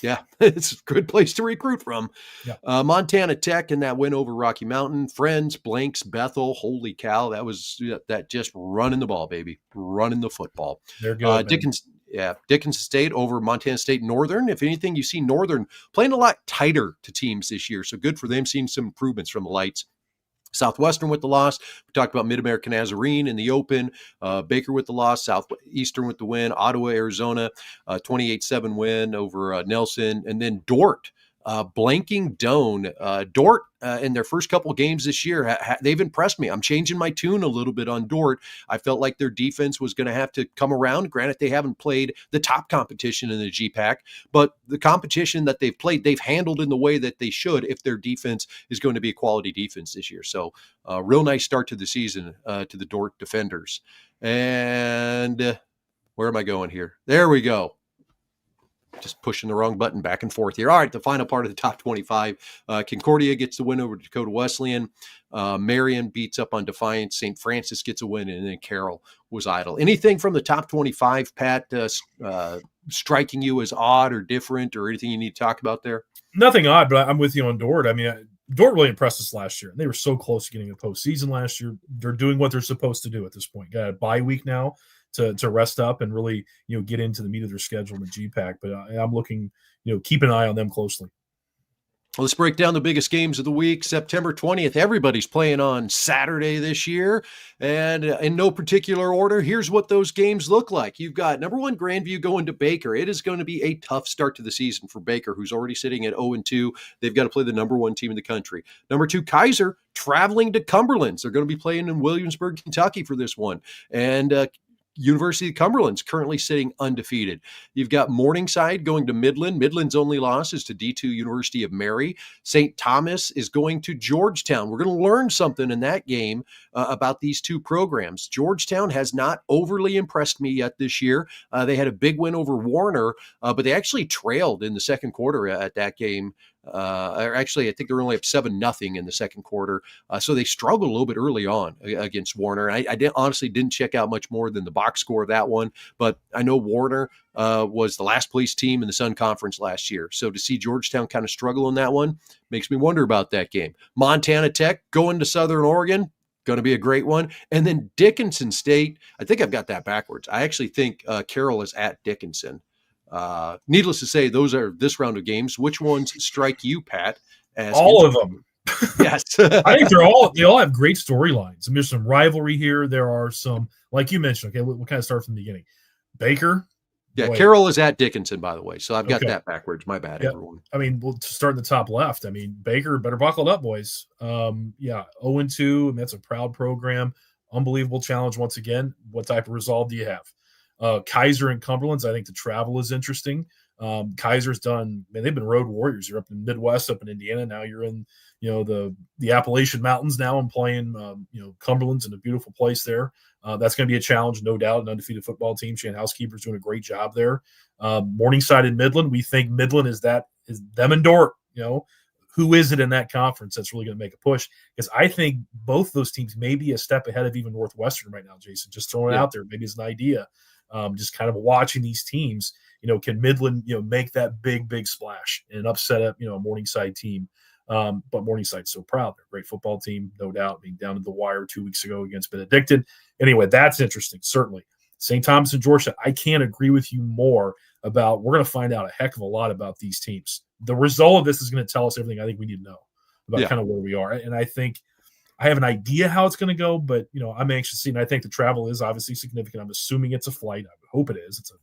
Yeah, it's a good place to recruit from. Yeah. Montana Tech and that win over Rocky Mountain. Friends, Blanks, Bethel. Holy cow. That was that just running the ball, baby. Running the football. They're good. Dickinson State over Montana State Northern. If anything, you see Northern playing a lot tighter to teams this year. So good for them, seeing some improvements from the Lights. Southwestern with the loss. We talked about Mid-American Nazarene in the open. Baker with the loss. Southeastern with the win. Ottawa, Arizona, 28-7 win over Nelson. And then Dort blanking Doane. Dort, in their first couple of games this year, they've impressed me. I'm changing my tune a little bit on Dort. I felt like their defense was going to have to come around. Granted, they haven't played the top competition in the GPAC, but the competition that they've played, they've handled in the way that they should if their defense is going to be a quality defense this year. So real nice start to the season to the Dort defenders. And where am I going here? There we go. Just pushing the wrong button back and forth here. All right, the final part of the top 25. Concordia gets the win over Dakota Wesleyan. Marion beats up on Defiance. St. Francis gets a win, and then Carroll was idle. Anything from the top 25, Pat, striking you as odd or different or anything you need to talk about there? Nothing odd, but I'm with you on Dort. Dordt really impressed us last year. And they were so close to getting a postseason last year. They're doing what they're supposed to do at this point. Got a bye week now to rest up and really, get into the meat of their schedule in the GPAC. But I'm looking, keep an eye on them closely. Let's break down the biggest games of the week. September 20th, everybody's playing on Saturday this year. And in no particular order, here's what those games look like. You've got number 1, Grandview going to Baker. It is going to be a tough start to the season for Baker, who's already sitting at 0-2. They've got to play the number 1 team in the country. Number 2, Kaiser traveling to Cumberland. They're going to be playing in Williamsburg, Kentucky for this one. And University of Cumberland's currently sitting undefeated. You've got Morningside going to Midland. Midland's only loss is to D2 University of Mary. St. Thomas is going to Georgetown. We're going to learn something in that game about these two programs. Georgetown has not overly impressed me yet this year. They had a big win over Warner, but they actually trailed in the second quarter at that game. Or actually, I think they were only up 7-0 in the second quarter. So they struggled a little bit early on against Warner. And I honestly didn't check out much more than the box score of that one. But I know Warner was the last place team in the Sun Conference last year. So to see Georgetown kind of struggle in that one makes me wonder about that game. Montana Tech going to Southern Oregon. Going to be a great one. And then Dickinson State. I think I've got that backwards. I actually think Carroll is at Dickinson. Needless to say, those are this round of games. Which ones strike you, Pat? As all of them. Yes. I think they all have great storylines. I mean, there's some rivalry here. There are some, like you mentioned, okay, we'll kind of start from the beginning. Baker. Yeah, boy. Carroll is at Dickinson, by the way. So I've got that backwards. My bad, everyone. I mean, we'll start in the top left. I mean, Baker, better buckle up, boys. 0-2, and that's a proud program. Unbelievable challenge once again. What type of resolve do you have? Kaiser and Cumberland's, I think the travel is interesting. Kaiser's done, man, they've been road warriors. You're up in the Midwest, up in Indiana. Now you're in, the Appalachian Mountains now and playing, Cumberland's in a beautiful place there. That's going to be a challenge, no doubt. An undefeated football team. Shane Housekeeper's doing a great job there. Morningside and Midland, we think Midland is them and Dordt. Who is it in that conference that's really going to make a push? Because I think both those teams may be a step ahead of even Northwestern right now, Jason. Just throwing it out there, maybe as an idea. Just kind of watching these teams, can Midland, make that big splash and upset a Morningside team. But Morningside's so proud. They're a great football team, no doubt, being down to the wire 2 weeks ago against Benedictine. Anyway, that's interesting, certainly. St. Thomas and Georgia, I can't agree with you more about. We're going to find out a heck of a lot about these teams. The result of this is going to tell us everything I think we need to know about kind of where we are. And I think I have an idea how it's going to go, but, I'm anxious to see. And I think the travel is obviously significant. I'm assuming it's a flight. I hope it is. It's a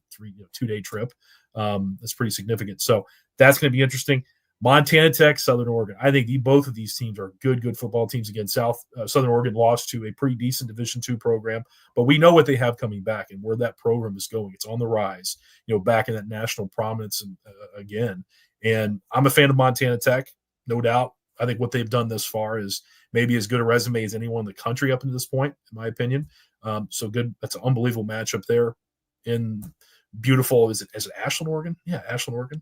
2-day trip. That's pretty significant. So that's going to be interesting. Montana Tech, Southern Oregon. I think both of these teams are good football teams. Again, Southern Oregon lost to a pretty decent Division II program, but we know what they have coming back and where that program is going. It's on the rise, back in that national prominence and again. And I'm a fan of Montana Tech, no doubt. I think what they've done thus far is maybe as good a resume as anyone in the country up to this point, in my opinion. So good. That's an unbelievable matchup there. In beautiful, is it Ashland, Oregon? Yeah, Ashland, Oregon.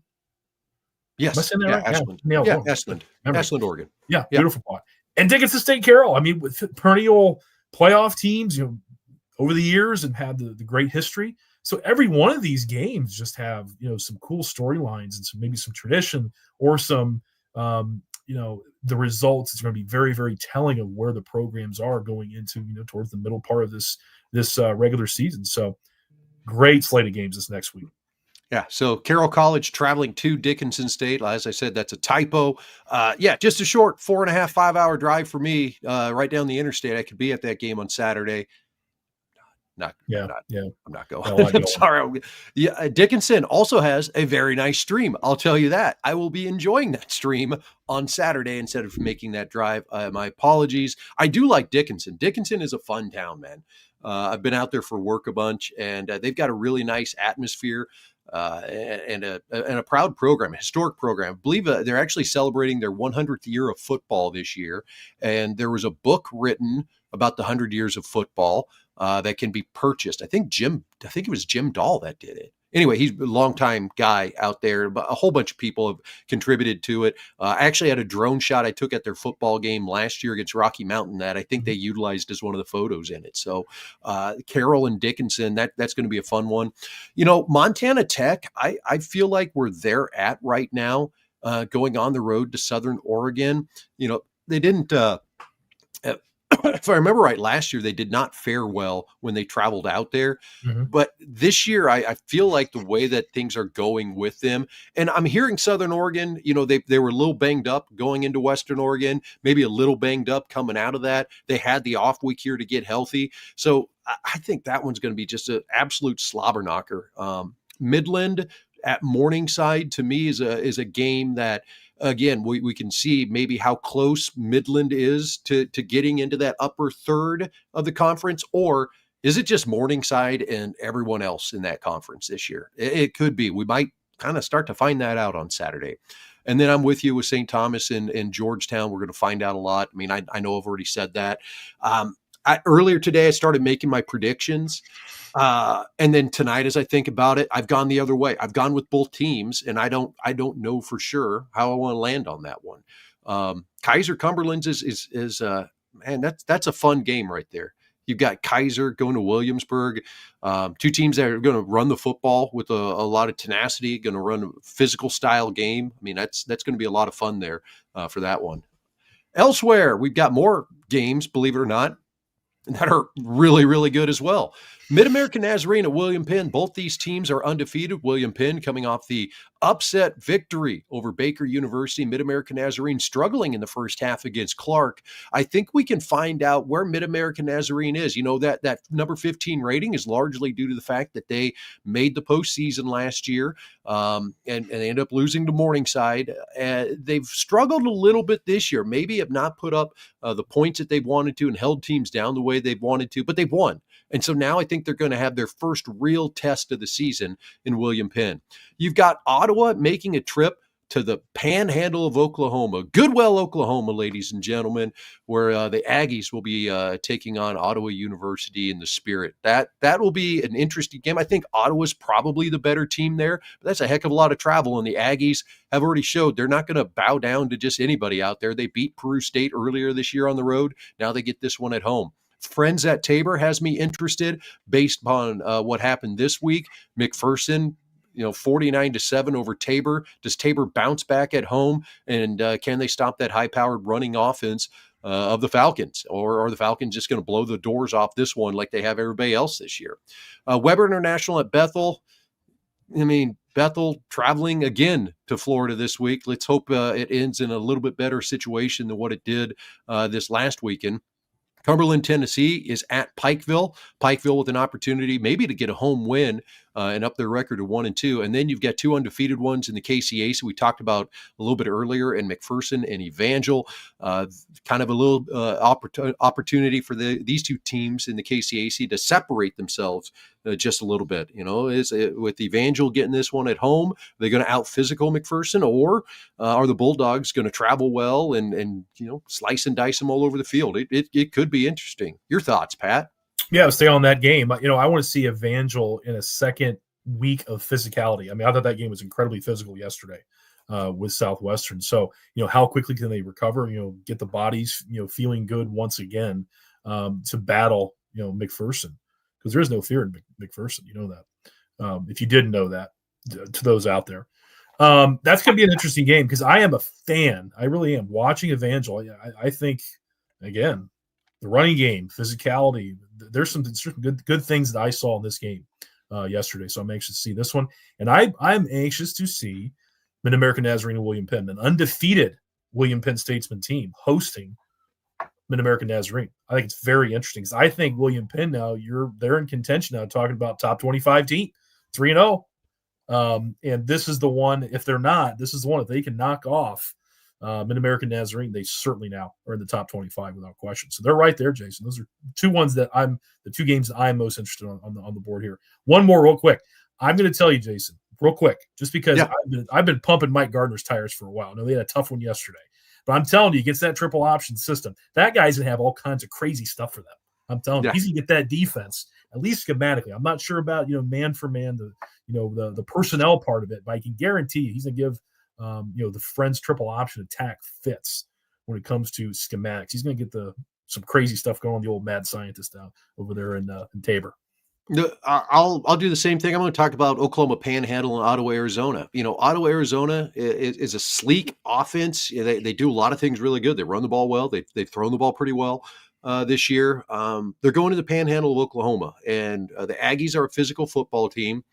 Yes. Am I saying that right? Ashland. Ashland. Ashland, Oregon. Yeah, beautiful spot. And Dickinson State Carroll. I mean, with perennial playoff teams, over the years and had the great history. So every one of these games just have, some cool storylines and maybe some tradition or some, the results is going to be very, very telling of where the programs are going into, towards the middle part of this regular season. So great slate of games this next week. Yeah, so Carroll College traveling to Dickinson State. As I said, that's a typo. Just a short 4.5, 5-hour drive for me right down the interstate. I could be at that game on Saturday. I'm not going. I'm sorry. Dickinson also has a very nice stream. I'll tell you that. I will be enjoying that stream on Saturday instead of making that drive. My apologies. I do like Dickinson. Dickinson is a fun town, man. I've been out there for work a bunch, and they've got a really nice atmosphere. And a proud program, a historic program. I believe they're actually celebrating their 100th year of football this year. And there was a book written about the 100 years of football that can be purchased. I think it was Jim Dahl that did it. Anyway, he's a longtime guy out there, but a whole bunch of people have contributed to it. I actually had a drone shot I took at their football game last year against Rocky Mountain that I think they utilized as one of the photos in it. So Carroll and Dickinson, that's going to be a fun one. Montana Tech, I feel like where they're at right now, going on the road to Southern Oregon. They didn't. If I remember right, last year they did not fare well when they traveled out there. Mm-hmm. But this year, I feel like the way that things are going with them, and I'm hearing Southern Oregon, they were a little banged up going into Western Oregon, maybe a little banged up coming out of that. They had the off week here to get healthy. So I think that one's going to be just an absolute slobber knocker. Midland at Morningside, to me, is a game that, again, we can see maybe how close Midland is to getting into that upper third of the conference, or is it just Morningside and everyone else in that conference this year? It could be. We might kind of start to find that out on Saturday. And then I'm with you with St. Thomas and Georgetown. We're going to find out a lot. I mean, I know I've already said that. Earlier today, I started making my predictions. And then tonight, as I think about it, I've gone the other way. I've gone with both teams, and I don't know for sure how I want to land on that one. Kaiser Cumberland's is man, that's a fun game right there. You've got Kaiser going to Williamsburg, two teams that are going to run the football with a lot of tenacity, going to run a physical style game. I mean, that's going to be a lot of fun there for that one. Elsewhere, we've got more games, believe it or not, that are really, really good as well. Mid-American Nazarene at William Penn. Both these teams are undefeated. William Penn coming off the upset victory over Baker University. Mid-American Nazarene struggling in the first half against Clark. I think we can find out where Mid-American Nazarene is. That number 15 rating is largely due to the fact that they made the postseason last year and they ended up losing to Morningside. They've struggled a little bit this year. Maybe have not put up the points that they've wanted to and held teams down the way they've wanted to, but they've won. And so now I think they're going to have their first real test of the season in William Penn. You've got Ottawa making a trip to the panhandle of Oklahoma, Goodwell, Oklahoma, ladies and gentlemen, where the Aggies will be taking on Ottawa University in the Spirit. That will be an interesting game. I think Ottawa's probably the better team there, but that's a heck of a lot of travel, and the Aggies have already showed they're not going to bow down to just anybody out there. They beat Peru State earlier this year on the road. Now they get this one at home. Friends at Tabor has me interested based upon what happened this week. McPherson, 49-7 over Tabor. Does Tabor bounce back at home? And can they stop that high-powered running offense of the Falcons? Or are the Falcons just going to blow the doors off this one like they have everybody else this year? Weber International at Bethel. I mean, Bethel traveling again to Florida this week. Let's hope it ends in a little bit better situation than what it did this last weekend. Cumberland, Tennessee is at Pikeville. Pikeville with an opportunity maybe to get a home win and up their record to 1-2. And then you've got two undefeated ones in the KCAC we talked about a little bit earlier, in McPherson and Evangel. Kind of a little opportunity for these two teams in the KCAC to separate themselves just a little bit. With Evangel getting this one at home, are they going to out physical McPherson, or are the Bulldogs going to travel well and slice and dice them all over the field? It could be interesting. Your thoughts, Pat? Yeah, stay on that game. I want to see Evangel in a second week of physicality. I mean, I thought that game was incredibly physical yesterday with Southwestern. So, how quickly can they recover, get the bodies, feeling good once again to battle, McPherson, because there is no fear in McPherson. You know that. If you didn't know that, to those out there. That's going to be an interesting game because I am a fan. I really am. Watching Evangel, I think, again, the running game, physicality, there's some good things that I saw in this game yesterday. So I'm anxious to see this one. And I'm anxious to see Mid-American Nazarene and William Penn, an undefeated William Penn Statesman team hosting Mid-American Nazarene. I think it's very interesting because I think William Penn now, they're in contention now, talking about top 25 team, 3-0. And this is the one, if they're not, this is the one, if they can knock off Mid-American Nazarene, they certainly now are in the top 25 without question. So they're right there, Jason. Those are the two games that I'm most interested on the board here. One more real quick. I'm going to tell you, Jason, real quick, just because I've been pumping Mike Gardner's tires for a while. I know they had a tough one yesterday, but I'm telling you, against that triple option system, that guy's going to have all kinds of crazy stuff for them. I'm telling you, he's going to get that defense, at least schematically. I'm not sure about, man for man, the personnel part of it, but I can guarantee you he's going to give the Friends triple option attack fits when it comes to schematics. He's going to get some crazy stuff going on, the old mad scientist out over there in Tabor. I'll do the same thing. I'm going to talk about Oklahoma Panhandle and Ottawa, Arizona. Ottawa, Arizona is a sleek offense. They do a lot of things really good. They run the ball well. They've thrown the ball pretty well this year. They're going to the Panhandle of Oklahoma, and the Aggies are a physical football team.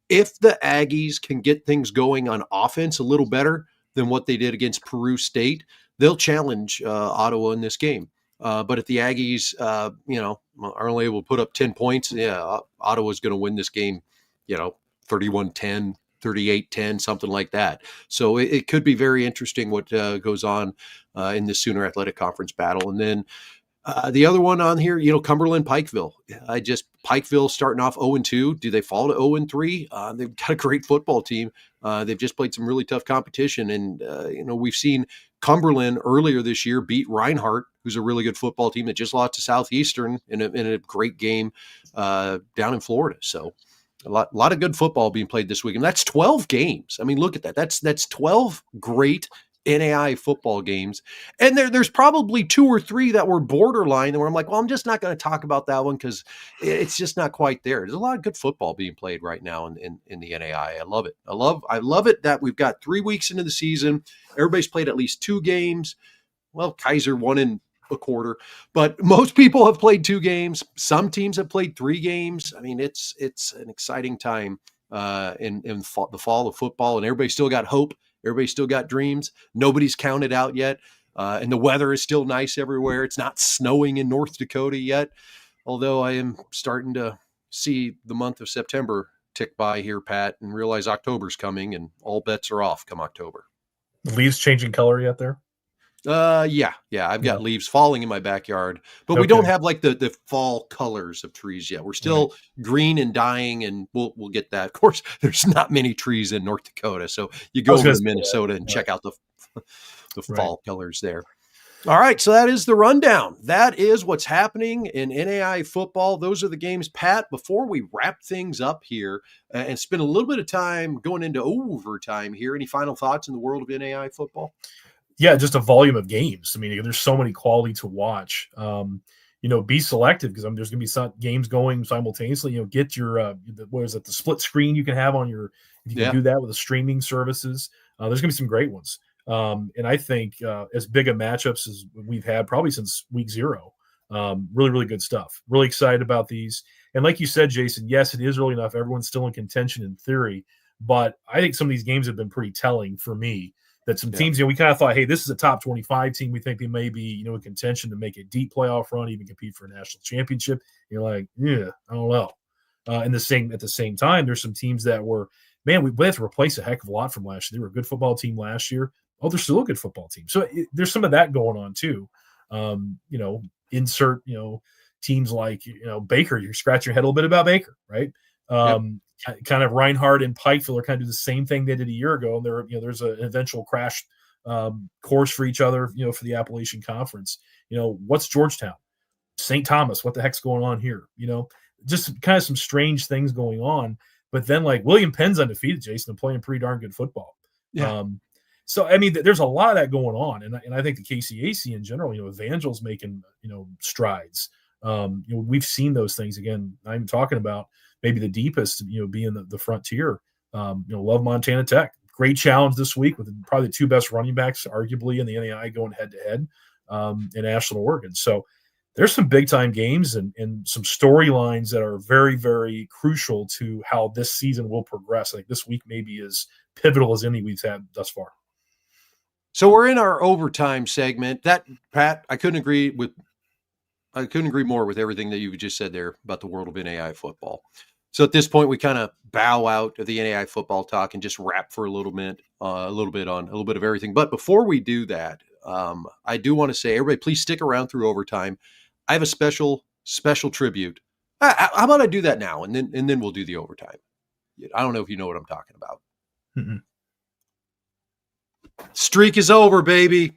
If the Aggies can get things going on offense a little better than what they did against Peru State, they'll challenge Ottawa in this game. But if the Aggies, are only able to put up 10 points, Ottawa's going to win this game, 31-10, 38-10, something like that. So it could be very interesting what goes on in this Sooner Athletic Conference battle. And then the other one on here, Cumberland, Pikeville. Pikeville starting off 0-2. Do they fall to 0-3? They've got a great football team. They've just played some really tough competition. And, we've seen Cumberland earlier this year beat Reinhardt, who's a really good football team that just lost to Southeastern in a great game down in Florida. So a lot of good football being played this week. And that's 12 games. I mean, look at that. That's 12 great NAIA football games. And there's probably 2 or 3 that were borderline where I'm like, well, I'm just not going to talk about that one because it's just not quite there. There's a lot of good football being played right now in the NAIA. I love it. I love it that we've got 3 weeks into the season. Everybody's played at least 2 games. Well, Kaiser 1 1/4, but most people have played 2 games. Some teams have played 3 games. I mean, it's an exciting time in the fall of football, and everybody still got hope. Everybody's still got dreams. Nobody's counted out yet. And the weather is still nice everywhere. It's not snowing in North Dakota yet, although I am starting to see the month of September tick by here, Pat, and realize October's coming and all bets are off come October. The leaves changing color yet there? Yeah. I've got leaves falling in my backyard, but we don't have like the fall colors of trees yet. We're still green and dying, and we'll get that. Of course, there's not many trees in North Dakota, so you go over to Minnesota and check out the fall colors there. All right, so that is the rundown. That is what's happening in NAIA football. Those are the games. Pat, before we wrap things up here and spend a little bit of time going into overtime here, any final thoughts in the world of NAIA football? Yeah, just a volume of games. I mean, there's so many quality to watch. Be selective because there's going to be some games going simultaneously. Get your the split screen you can have on your. If you can do that with the streaming services, there's going to be some great ones. And I think as big a matchups as we've had probably since week 0. Really, really good stuff. Really excited about these. And like you said, Jason, yes, it is early enough. Everyone's still in contention in theory, but I think some of these games have been pretty telling for me. That some teams, we kind of thought, hey, this is a top 25 team. We think they may be, in contention to make a deep playoff run, even compete for a national championship. You're like, yeah, I don't know. At the same time, there's some teams that were, man, we have to replace a heck of a lot from last year. They were a good football team last year. Oh, they're still a good football team. So there's some of that going on too. Insert, teams like, Baker. You're scratching your head a little bit about Baker, right? Kind of Reinhardt and Pikeville are kind of do the same thing they did a year ago. And there's an eventual crash course for each other, for the Appalachian Conference. What's Georgetown? St. Thomas, what the heck's going on here? Just kind of some strange things going on. But then like William Penn's undefeated, Jason, and playing pretty darn good football. Yeah. So, I mean, there's a lot of that going on. And I think the KCAC in general, Evangel's making, strides. We've seen those things. Again, I'm talking about maybe the deepest, being the frontier. Love Montana Tech. Great challenge this week with probably the 2 best running backs, arguably, in the NAIA going head-to-head in Ashland, Oregon. So there's some big-time games and some storylines that are very, very crucial to how this season will progress. I think this week maybe as pivotal as any we've had thus far. So we're in our overtime segment. That, Pat, I couldn't agree more with everything that you just said there about the world of NAIA football. So at this point, we kind of bow out of the NAIA football talk and just wrap for a little bit on a little bit of everything. But before we do that, I do want to say, everybody, please stick around through overtime. I have a special tribute. How about I do that now, and then we'll do the overtime. I don't know if you know what I'm talking about. Mm-hmm. Streak is over, baby.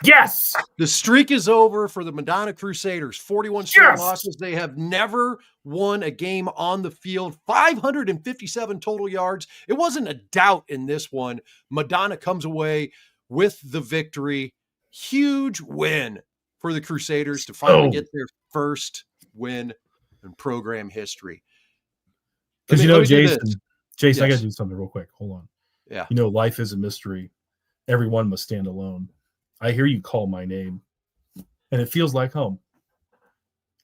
Yes! The streak is over for the Madonna Crusaders. 41 straight losses. They have never won a game on the field. 557 total yards. It wasn't a doubt in this one. Madonna comes away with the victory. Huge win for the Crusaders to finally get their first win in program history. Because Jason, Yes. I got to do something real quick. Hold on. Yeah. Life is a mystery. Everyone must stand alone. I hear you call my name, and it feels like home.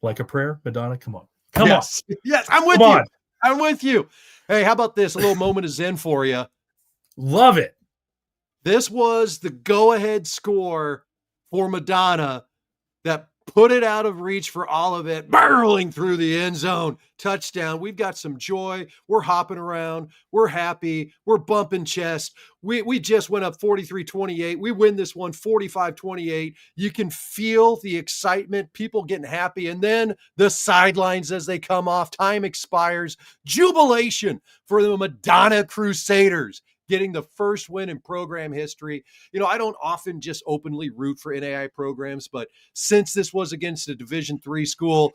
Like a prayer, Madonna. Come on. Yes, I'm with you. I'm with you. Hey, how about this? A little moment of zen for you. Love it. This was the go-ahead score for Madonna that put it out of reach for Olivet, barreling through the end zone. Touchdown. We've got some joy. We're hopping around. We're happy. We're bumping chest. We just went up 43-28. We win this one 45-28. You can feel the excitement, people getting happy, and then the sidelines as they come off. Time expires. Jubilation for the Madonna Crusaders, getting the first win in program history. I don't often just openly root for NAIA programs, but since this was against a Division III school,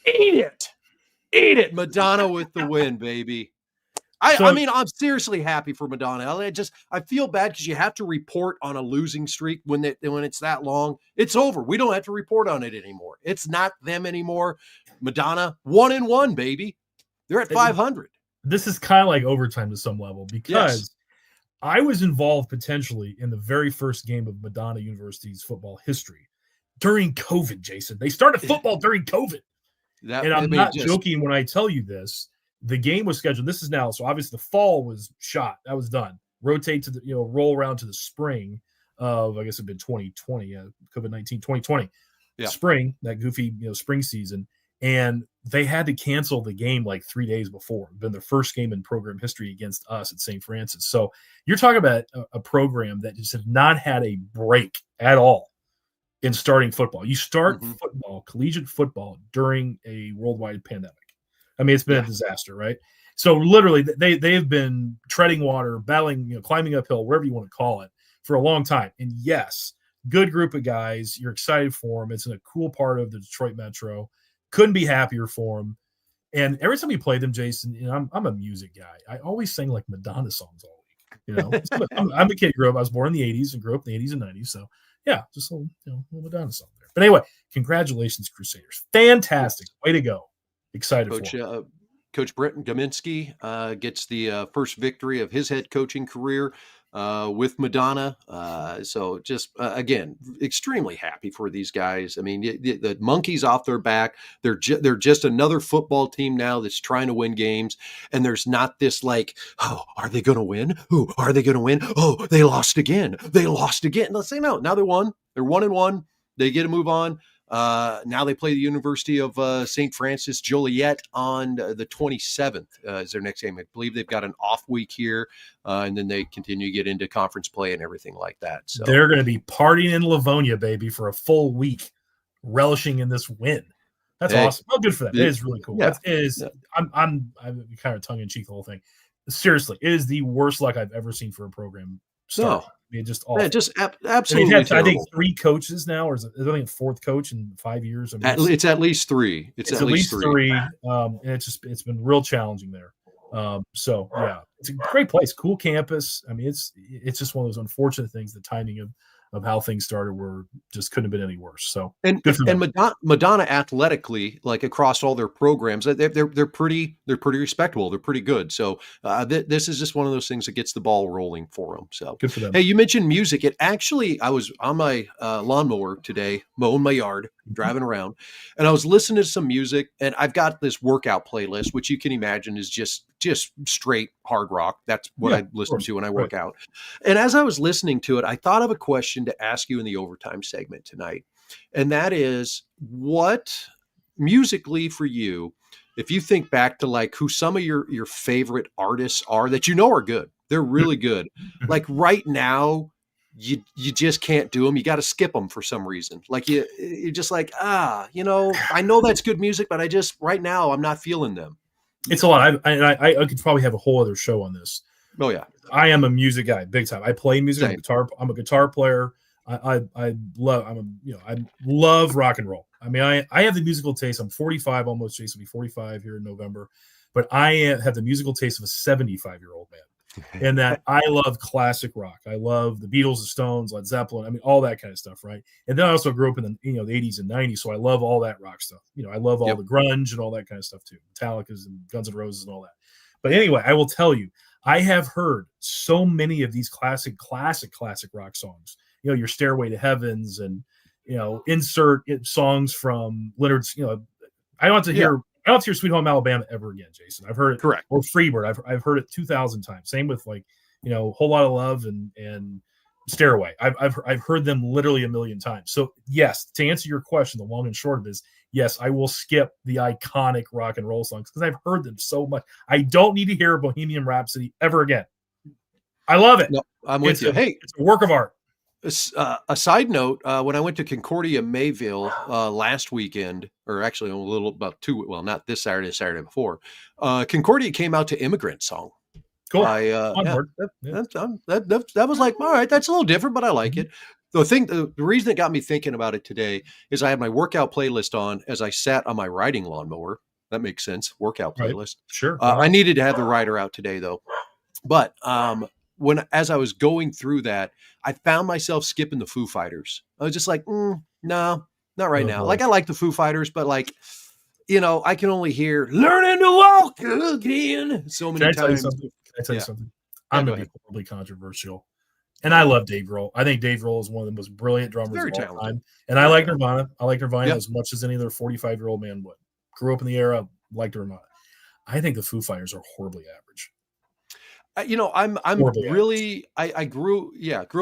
eat it, Madonna with the win, baby. I mean, I'm seriously happy for Madonna. I feel bad because you have to report on a losing streak when it's that long. It's over. We don't have to report on it anymore. It's not them anymore. Madonna 1-1, baby. They're at 500. This is kind of like overtime to some level, because I was involved potentially in the very first game of Madonna University's football history during COVID, Jason. They started football during COVID. And I'm not joking when I tell you this. The game was scheduled. This is now, so obviously the fall was shot. That was done. Rotate to the, roll around to the spring of, I guess it'd been 2020, COVID-19, 2020. Spring, that goofy, spring season. And they had to cancel the game like 3 days before. It'd been their first game in program history against us at St. Francis. So you're talking about a program that just has not had a break at all in starting football. You start football, collegiate football, during a worldwide pandemic. I mean, it's been a disaster, right? So literally, they have been treading water, battling, climbing uphill, wherever you want to call it, for a long time. And yes, good group of guys. You're excited for them. It's in a cool part of the Detroit Metro. Couldn't be happier for them. And every time we play them, Jason, I'm a music guy. I always sing like Madonna songs all week. I'm a kid who I was born in the 80s and grew up in the 80s and 90s. So yeah, just a little Madonna song there. But anyway, congratulations, Crusaders. Fantastic. Way to go. Excited for Coach Brenton Gominski gets the first victory of his head coaching career with Madonna. So just, again, extremely happy for these guys. I mean, the monkey's off their back. They're just another football team now that's trying to win games. And there's not this like, oh, are they going to win? Oh, are they going to win? Oh, they lost again. Let's say no. Now they're 1-1. They get to move on. Now they play the University of St. Francis Joliet on the 27th is their next game. I believe they've got an off week here, and then they continue to get into conference play and everything like that. So they're going to be partying in Livonia, baby, for a full week, relishing in this win. That's awesome. Well, good for them. It is really cool. Yeah. It is. Yeah. I'm kind of tongue in cheek the whole thing. Seriously, it is the worst luck I've ever seen for a program start. No. I mean, just awful. Absolutely. Had, I think 3 coaches now, or is it only a 4th coach in 5 years? I mean, it's at least 3. It's at least 3. And it's been real challenging there. So yeah, it's a great place, cool campus. I mean, it's just one of those unfortunate things. The timing of how things started were just couldn't have been any worse. So good for them. And Madonna athletically, like across all their programs, they're pretty respectable. They're pretty good. So this is just one of those things that gets the ball rolling for them. So good for them. Hey, you mentioned music. I was on my lawnmower today, mowing my yard, driving around, and I was listening to some music. And I've got this workout playlist, which you can imagine is just straight hard rock. That's what I listen to when I work out. And as I was listening to it, I thought of a question to ask you in the overtime segment tonight. And that is, what musically for you, if you think back to like who some of your favorite artists are that are good, they're really good. Like right now, you just can't do them. You got to skip them for some reason. Like you're just like, I know that's good music, but right now I'm not feeling them. It's a lot. I could probably have a whole other show on this. Oh yeah, I am a music guy, big time. I play music. I'm a guitar player. I love rock and roll. I mean, I have the musical taste. I'm 45 almost. Jason will be 45 here in November, but I have the musical taste of a 75-year-old man. in that I love classic rock. I love the Beatles, the Stones, Led Zeppelin. I mean, all that kind of stuff, right? And then I also grew up in the the 80s and 90s, so I love all that rock stuff. I love all the grunge and all that kind of stuff too, Metallica's and Guns N' Roses and all that. But anyway, I will tell you, I have heard so many of these classic rock songs. Your Stairway to Heavens and insert songs from Leonard's. I don't have to hear Sweet Home Alabama ever again, Jason. I've heard it. Correct. Or Freebird. I've heard it 2,000 times. Same with Whole Lot of Love and Stairway. I've heard them literally a million times. So yes, to answer your question, the long and short of it is yes, I will skip the iconic rock and roll songs because I've heard them so much. I don't need to hear Bohemian Rhapsody ever again. I love it. No, I'm with you. Hey, it's a work of art. A side note, when I went to Concordia Mayville last weekend, or actually not this Saturday, Saturday before, Concordia came out to Immigrant Song. Cool. That was like, all right, that's a little different, but I like it. The reason that got me thinking about it today is I had my workout playlist on as I sat on my riding lawnmower. That makes sense. Workout playlist. Right. Sure. I needed to have the rider out today though. But as I was going through that, I found myself skipping the Foo Fighters. I was just like, no, not right now. Like I like the Foo Fighters, but I can only hear "Learning to Walk Again" so many times. Can I tell you something? I'm going to be horribly controversial. And I love Dave Grohl. I think Dave Grohl is one of the most brilliant drummers of all time. And I like Nirvana. I like Nirvana as much as any other 45-year-old man would. Grew up in the era, liked Nirvana. I think the Foo Fighters are horribly average. I'm really, I grew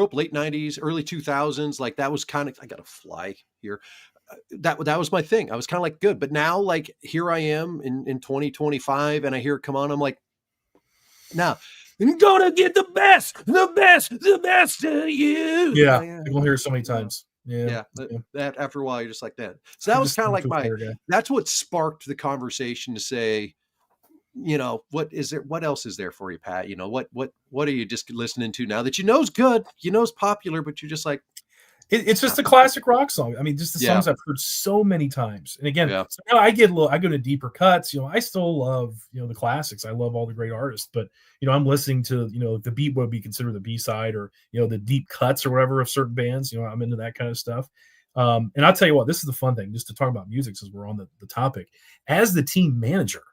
up late 90s, early 2000s. Like that was kind of, I got to fly here. That was my thing. I was kind of like, good. But now, like, here I am in 2025 and I hear it come on. I'm like, now I'm gonna get the best of you. Yeah. You'll hear it so many times. Yeah. That after a while, you're just like that. So that was kind of like that's what sparked the conversation to say, what else is there for you, Pat? What are you just listening to now that is good, is popular, but you're just like, it's just a classic rock song. I mean, just the songs I've heard so many times. And again, so now I go to deeper cuts. I still love, the classics. I love all the great artists, but I'm listening to, the beat would be considered the B-side or, the deep cuts or whatever of certain bands. I'm into that kind of stuff. And I'll tell you what, this is the fun thing, just to talk about music since we're on the topic. As the team manager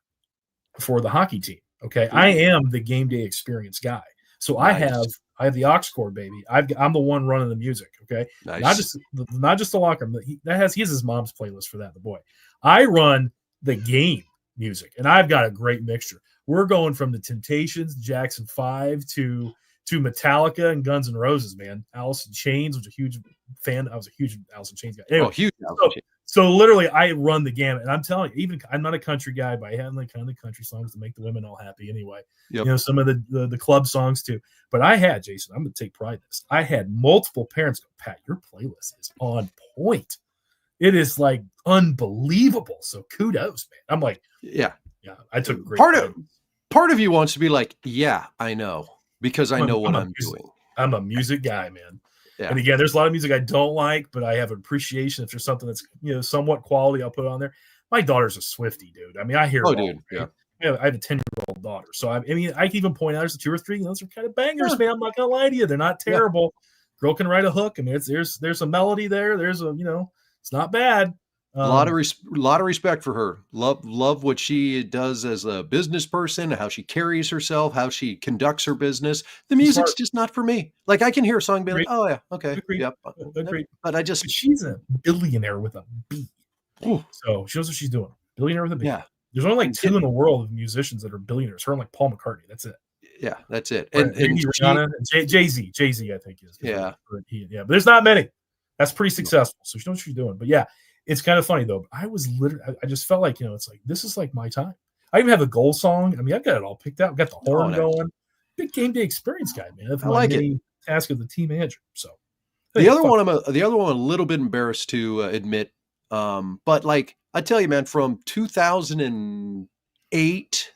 for the hockey team, okay, I am the game day experience guy. So nice. I have the aux cord, baby. I'm the one running the music. Okay, nice. Not just the locker room. He has his mom's playlist for that. The boy, I run the game music, and I've got a great mixture. We're going from the Temptations, Jackson 5 to Metallica and Guns N' Roses. Man, Alice in Chains was a huge fan. I was a huge Alice in Chains guy. Anyway, huge. So literally, I run the gamut, and I'm telling you, even I'm not a country guy, but I have like kind of the country songs to make the women all happy. Anyway, some of the club songs too. But I had, Jason, I'm going to take pride in this. I had multiple parents go, Pat, your playlist is on point. It is like unbelievable. So kudos, man. I'm like, yeah. I took great part of you wants to be like, yeah, I know, because I know what I'm doing. I'm a music guy, man. Yeah. And again, there's a lot of music I don't like, but I have an appreciation. If there's something that's somewhat quality, I'll put it on there. My daughter's a Swiftie, dude. I mean, I hear it all, dude. Right? Yeah. I have a 10-year-old daughter, so I can even point out there's 2 or 3. Those are kind of bangers, man. I'm not gonna lie to you; they're not terrible. Girl can write a hook. I mean, there's a melody there. There's it's not bad. A lot of respect for her. Love what she does as a business person, how she carries herself, how she conducts her business. The music's just not for me. Like I can hear a song being like, oh yeah, okay, yep. But she's a billionaire with a B. Ooh. So she knows what she's doing. Billionaire with a B. Yeah. There's only like 2 in the world of musicians that are billionaires. Her and like Paul McCartney. That's it. Yeah, that's it. And Rihanna, Jay-Z, I think is. Yeah. But there's not many. That's pretty successful. So she knows what she's doing. But yeah. It's kind of funny though. I was literally, I just felt like, it's like, this is like my time. I even have a goal song. I mean, I've got it all picked out. I've got the horn going. Big game day experience guy, man. That's my main task of the team manager. So the other one, I'm a little bit embarrassed to admit. But like, I tell you, man, from 2008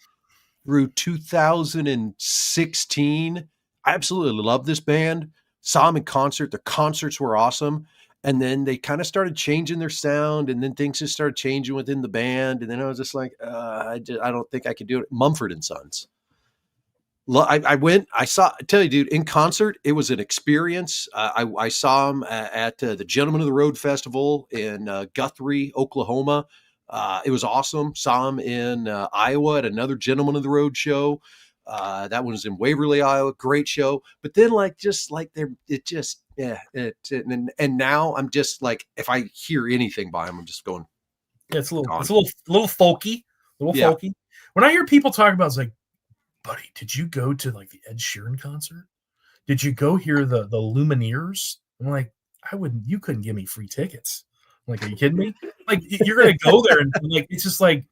through 2016, I absolutely love this band. Saw them in concert. Their concerts were awesome. And then they kind of started changing their sound, and then things just started changing within the band. And then I was just like, I don't think I could do it. Mumford and Sons. I went, I tell you, dude, in concert, it was an experience. I saw him at the Gentlemen of the Road Festival in Guthrie, Oklahoma. It was awesome. Saw him in Iowa at another Gentlemen of the Road show. That one was in Waverly, Iowa. Great show. But then and now I'm just like, if I hear anything by him, I'm just going. Yeah, it's a little folky, folky. When I hear people talk about, it's like, buddy, did you go to like the Ed Sheeran concert? Did you go hear the Lumineers? I'm like, you couldn't give me free tickets. I'm like, are you kidding me? Like, you're going to go there and like, it's just like,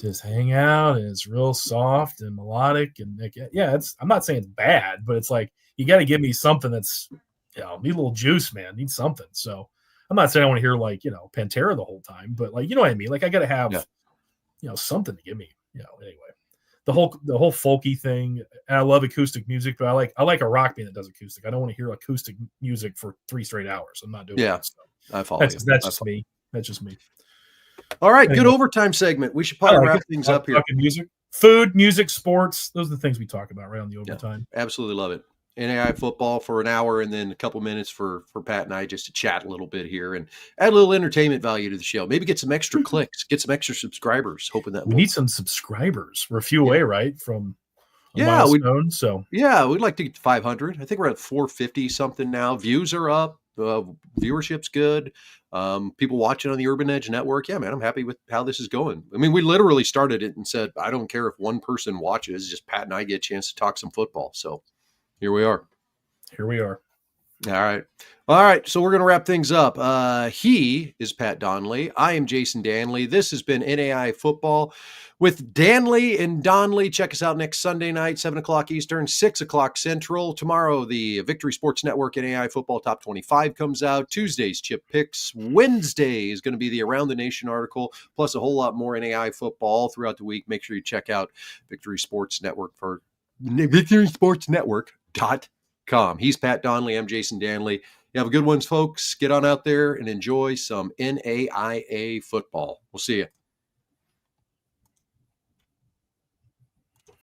just hang out. And it's real soft and melodic. And like, yeah, I'm not saying it's bad, but it's like, you got to give me something that's, need a little juice, man, need something. So I'm not saying I want to hear like, Pantera the whole time, but like, you know what I mean? Like I got to have, something to give me, anyway. The whole folky thing, and I love acoustic music, but I like a rock band that does acoustic. I don't want to hear acoustic music for 3 straight hours. I'm not doing that. So I follow that's you. That's just me. That's just me. All right, good overtime segment. We should probably wrap things up here. Music, food, music, sports. Those are the things we talk about right on the overtime. Yeah, absolutely love it. NAIA football for an hour, and then a couple minutes for Pat and I just to chat a little bit here and add a little entertainment value to the show. Maybe get some extra clicks, get some extra subscribers. Hoping that we need some subscribers. We're a few away, right, from a milestone. We'd like to get to 500. I think we're at 450 something now. Views are up. Viewership's good. People watching on the Urban Edge Network. Yeah, man, I'm happy with how this is going. I mean, we literally started it and said, I don't care if one person watches. Just Pat and I get a chance to talk some football. So here we are. All right. So we're going to wrap things up. He is Pat Donley. I am Jason Dannelly. This has been NAIA Football with Dannelly and Donley. Check us out next Sunday night, 7 o'clock Eastern, 6 o'clock Central. Tomorrow, the Victory Sports Network NAIA Football Top 25 comes out. Tuesday's Chip Picks. Wednesday is going to be the Around the Nation article, plus a whole lot more NAIA football throughout the week. Make sure you check out Victory Sports Network for VictorySportsNetwork.com. He's Pat Donley. I'm Jason Dannelly. You have a good ones, folks. Get on out there and enjoy some NAIA football. We'll see you.